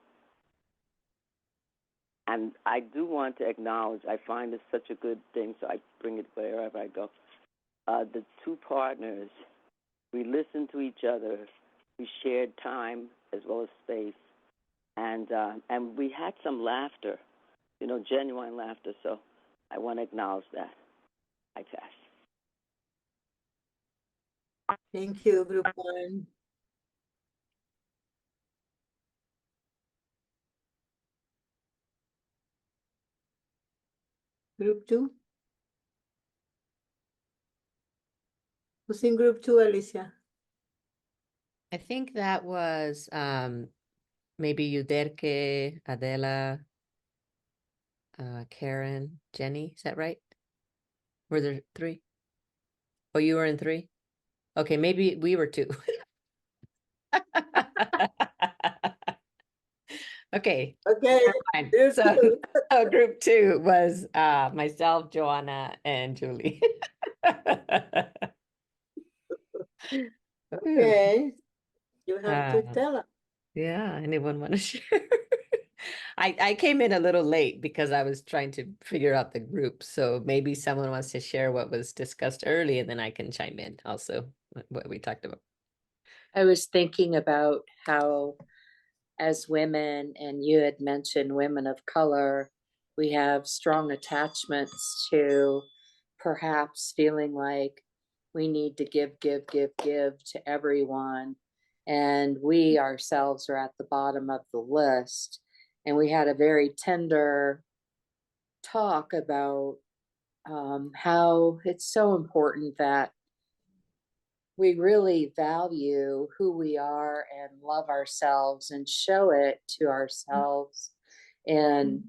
And I do want to acknowledge, I find this such a good thing, so I bring it wherever I go. The two partners, we listened to each other, we shared time as well as space, and we had some laughter, genuine laughter, so I want to acknowledge that. I pass. Thank you, Group 1. Group 2? Who's in Group 2, Alicia? I think that was maybe Yuderke, Adela, Karen, Jenny. Is that right? Were there 3? Oh, you were in 3? Okay, maybe we were 2. Okay. Okay, Fine. Group So 2. group 2 was myself, Joanna, and Julie. Ooh. Okay, you have to tell us. Yeah, anyone want to share? I came in a little late because I was trying to figure out the group. So maybe someone wants to share what was discussed early, and then I can chime in also what we talked about. I was thinking about how, as women, and you had mentioned women of color, we have strong attachments to perhaps feeling like we need to give to everyone. And we ourselves are at the bottom of the list. And we had a very tender talk about how it's so important that we really value who we are and love ourselves and show it to ourselves in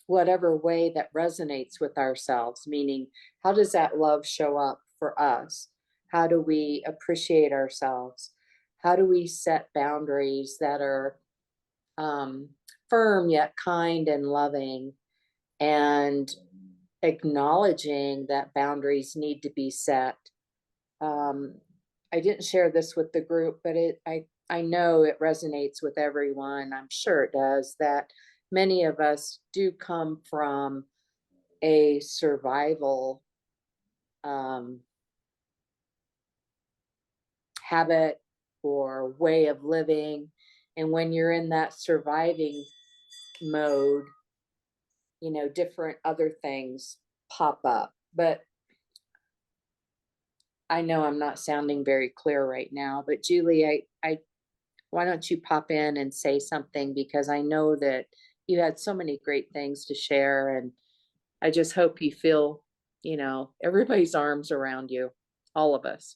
whatever way that resonates with ourselves, meaning how does that love show up for us? How do we appreciate ourselves? How do we set boundaries that are firm yet kind and loving, and acknowledging that boundaries need to be set? I didn't share this with the group, but I know it resonates with everyone. I'm sure it does, that many of us do come from a survival habit or way of living. And when you're in that surviving mode, different other things pop up. But I know I'm not sounding very clear right now, but Julie, why don't you pop in and say something, because I know that you had so many great things to share, and I just hope you feel, everybody's arms around you, all of us.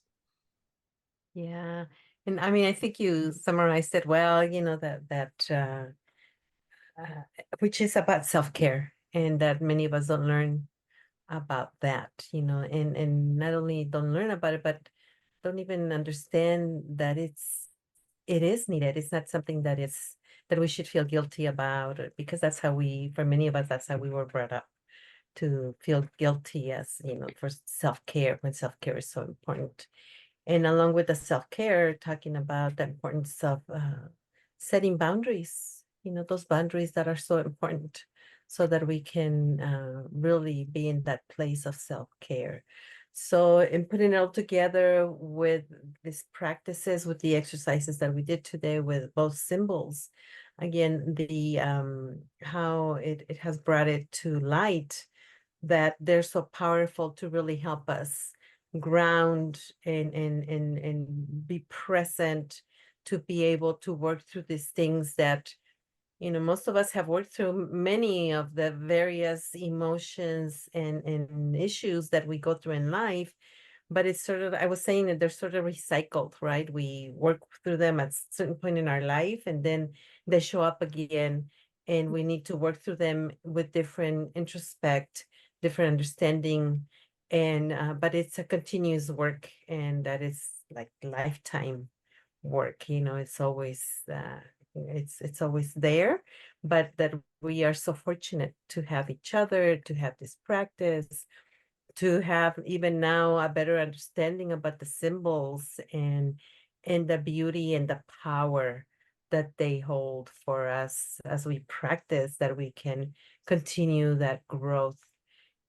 Yeah. And I mean, I think you summarized it well, that which is about self-care, and that many of us don't learn about that, and not only don't learn about it, but don't even understand that it is needed. It's not something that we should feel guilty about, because that's how for many of us, that's how we were brought up, to feel guilty as, for self-care, when self-care is so important. And along with the self-care, talking about the importance of setting boundaries, those boundaries that are so important, so that we can really be in that place of self-care. So in putting it all together with these practices, with the exercises that we did today with both symbols, again, the how it has brought it to light that they're so powerful to really help us ground and be present, to be able to work through these things that most of us have worked through, many of the various emotions and issues that we go through in life. but it's sort of, I was saying that they're sort of recycled, right? We work through them at a certain point in our life, and then they show up again, and we need to work through them with different introspect, different understanding, and but it's a continuous work, and that is like lifetime work. It's always it's always there, but that we are so fortunate to have each other, to have this practice, to have even now a better understanding about the symbols and the beauty and the power that they hold for us as we practice, that we can continue that growth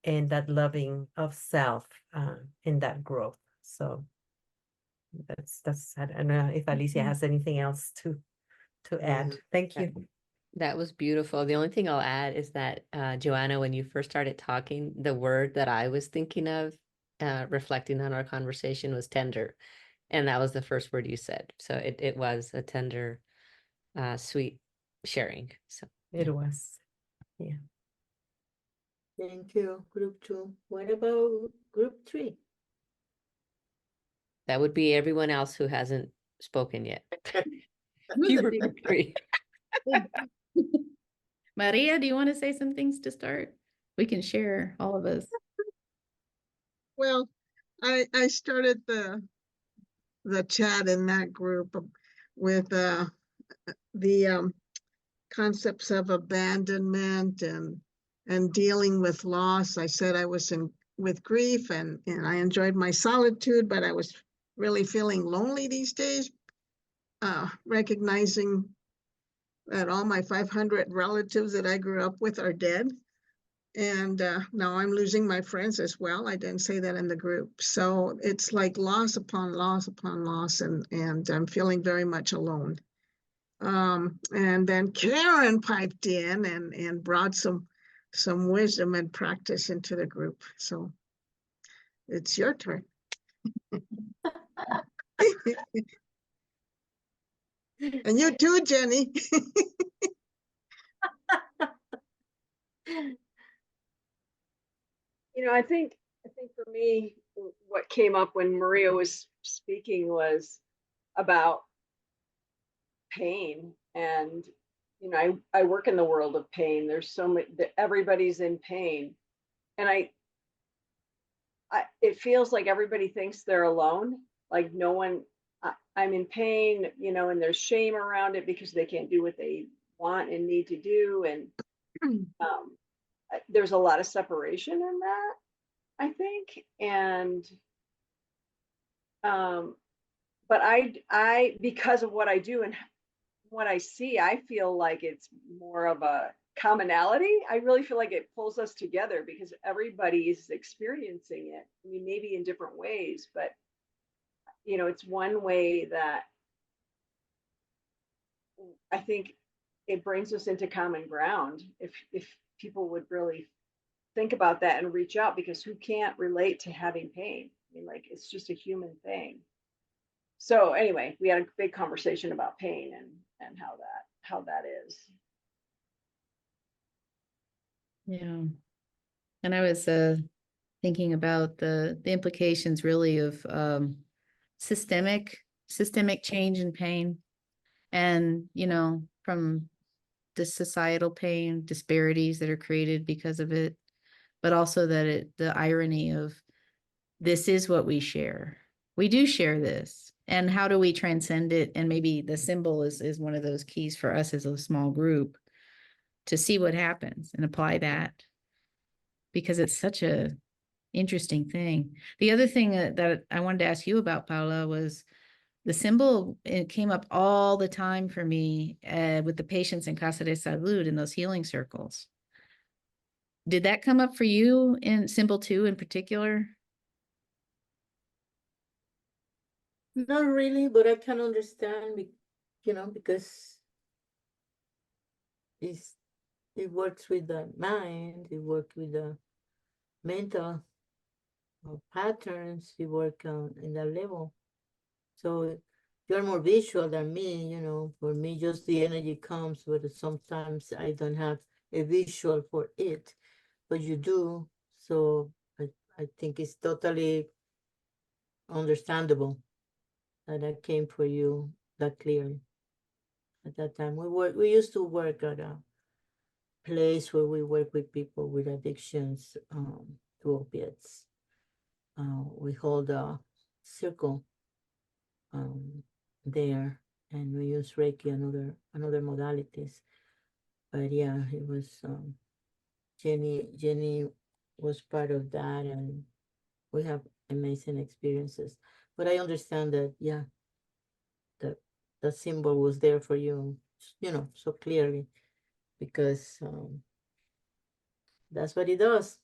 and that loving of self in that growth. So that's I don't know if Alicia has anything else to add. Thank you. That was beautiful. The only thing I'll add is that, Joanna, when you first started talking, the word that I was thinking of, reflecting on our conversation, was tender. And that was the first word you said. So it was a tender, sweet sharing. So It was. Yeah. Thank you, group 2. What about group 3? that would be everyone else who hasn't spoken yet. You were group 3. Maria, do you want to say some things to start? We can share, all of us. Well, I started the chat in that group with the concepts of abandonment and dealing with loss. I said I was with grief and I enjoyed my solitude, but I was really feeling lonely these days, recognizing that all my 500 relatives that I grew up with are dead. And now I'm losing my friends as well. I didn't say that in the group. So it's like loss upon loss upon loss, and I'm feeling very much alone. And then Karen piped in and brought some wisdom and practice into the group. So it's your turn. And you too, Jenny. I think for me, what came up when Maria was speaking was about pain. And I work in the world of pain. There's so much that everybody's in pain, and I it feels like everybody thinks they're alone. Like no one. I'm in pain, and there's shame around it because they can't do what they want and need to do, and there's a lot of separation in that, I think. And but I because of what I do and what I see, I feel like it's more of a commonality. I really feel like it pulls us together because everybody is experiencing it. I mean, maybe in different ways, but it's one way that I think it brings us into common ground if people would really think about that and reach out, because who can't relate to having pain? I mean, like, it's just a human thing. So anyway, we had a big conversation about pain and how that is. Yeah. And I was thinking about the implications really of systemic change and pain, and from the societal pain disparities that are created because of it, but also that the irony of this is what we share. We do share this, and how do we transcend it? And maybe the symbol is one of those keys for us as a small group to see what happens and apply that, because it's such a interesting thing. The other thing that I wanted to ask you about, Paula, was the symbol. It came up all the time for me with the patients in Casa de Salud in those healing circles. Did that come up for you in symbol 2 in particular? Not really, but I can understand, because it works with the mind, it works with the mental patterns, it works in that level. So you're more visual than me, for me, just the energy comes, but sometimes I don't have a visual for it, but you do. So I think it's totally understandable that I came for you that clearly. At that time, we used to work at a place where we work with people with addictions to opiates. We hold a circle there, and we use Reiki and other modalities. But yeah, it was Jenny was part of that, and we have amazing experiences. But I understand that, yeah, the symbol was there for you, so clearly, because that's what it does.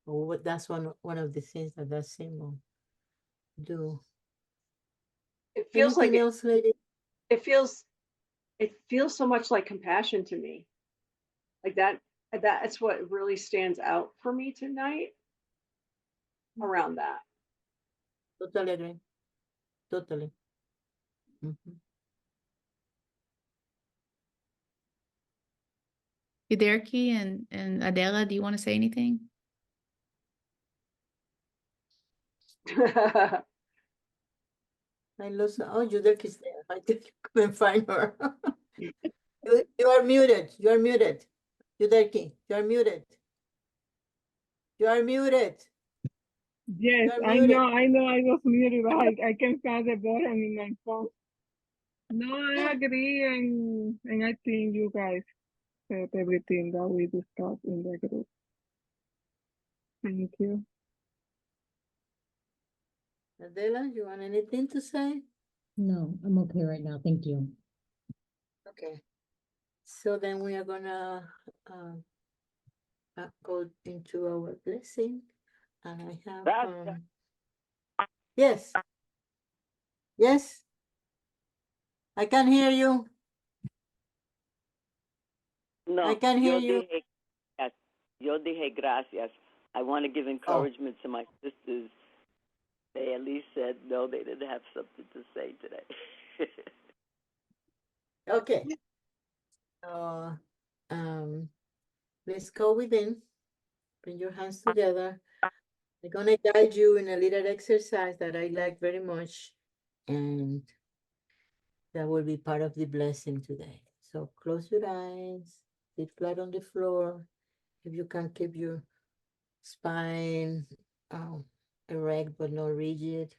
Or what that's one of the things that symbol do. It feels like Anything else, lady? it feels so much like compassion to me. Like that's what really stands out for me tonight around that. Totally agree. Totally. Mhm. Yuderki and Adela, do you want to say anything? I lost. Oh, Judith is there. I couldn't find her. You are muted. You are muted. Yuderki, you are muted. You are muted. Yes, You are I muted. know, I was muted. I can find the button in my phone. No, I agree, and I think you guys said everything that we discussed in the group. Thank you. Adela, you want anything to say? No, I'm okay right now. Thank you. Okay. So then we are gonna go into our blessing, and I have yes, yes, I can hear you. No, I can hear yo you. dije, yes, yo dije gracias. I want to give encouragement to my sisters. They at least said no, they didn't have something to say today. Okay. Let's go within. Bring your hands together. I'm gonna guide you in a little exercise that I like very much, and that will be part of the blessing today. So close your eyes, sit flat on the floor. If you can keep your spine erect but not rigid.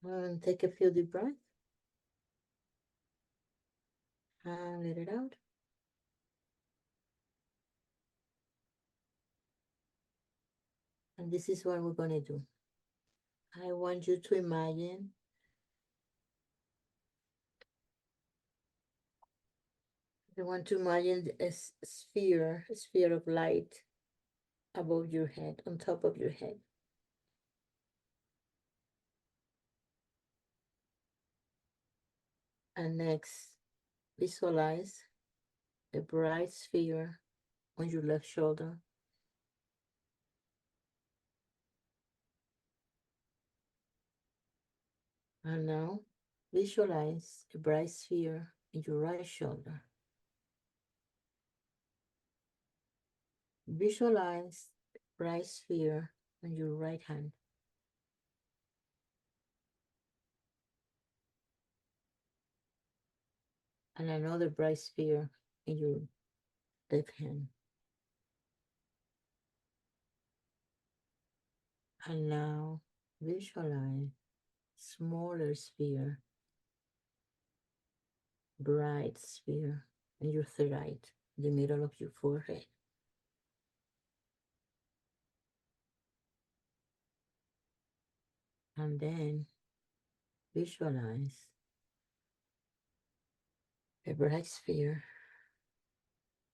And take a few deep breaths. And let it out. And this is what we're gonna do. I want you to imagine a sphere of light above your head, on top of your head. And next, visualize a bright sphere on your left shoulder. And now, visualize a bright sphere in your right shoulder. Visualize a bright sphere on your right hand. And another bright sphere in your left hand. And now visualize smaller sphere, bright sphere in your third eye, in the middle of your forehead. And then visualize a bright sphere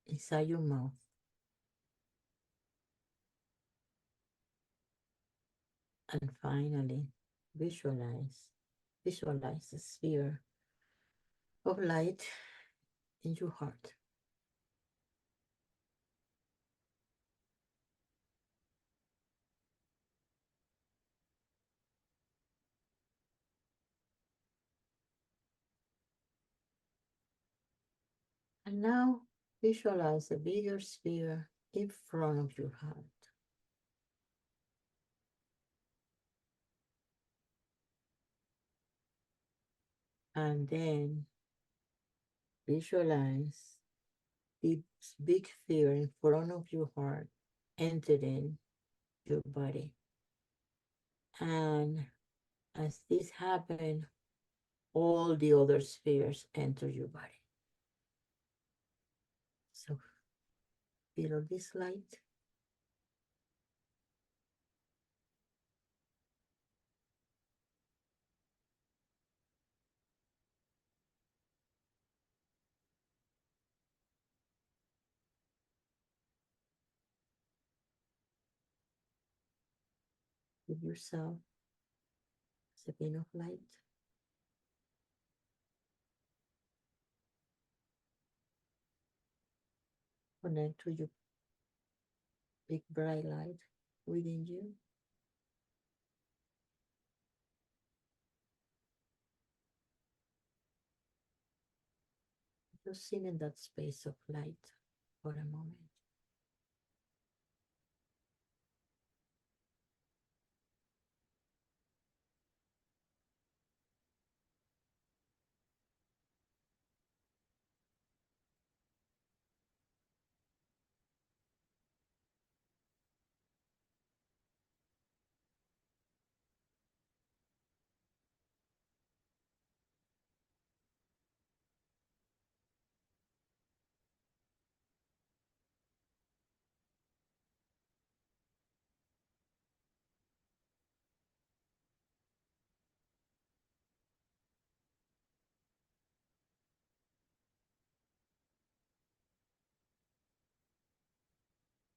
inside your mouth. And finally, visualize a sphere of light in your heart. And now visualize a bigger sphere in front of your heart. And then visualize this big fear in front of your heart entering your body. And as this happens, all the other spheres enter your body. So feel this light. Give yourself a beam of light. Connect to your big bright light within you. Just sit in that space of light for a moment.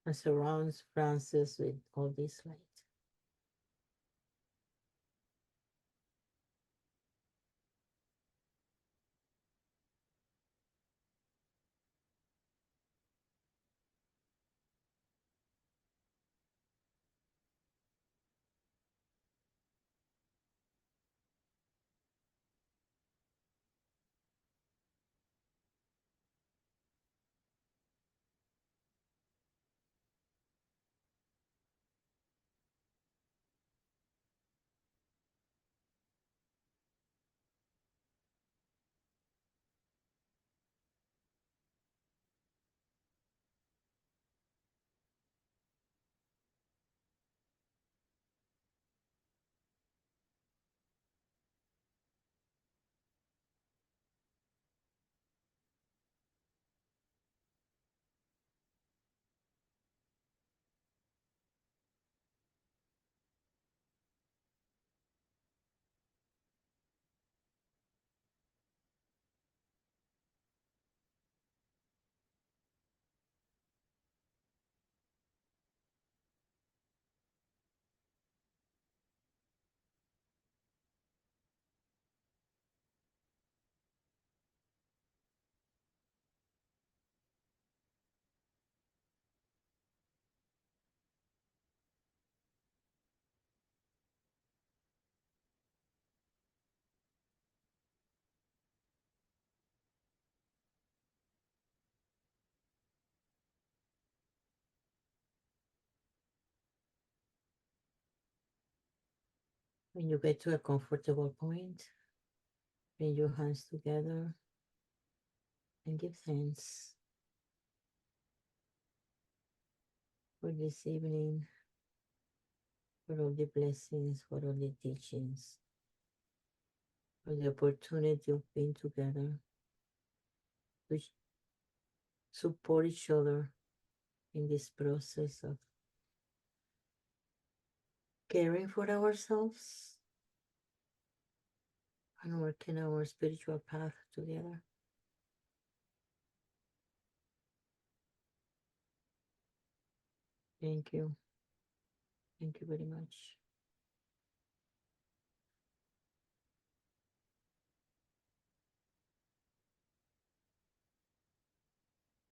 And surrounds Francis with all this light. When you get to a comfortable point, bring your hands together and give thanks for this evening, for all the blessings, for all the teachings, for the opportunity of being together, to support each other in this process of caring for ourselves and working our spiritual path together. Thank you. Thank you very much.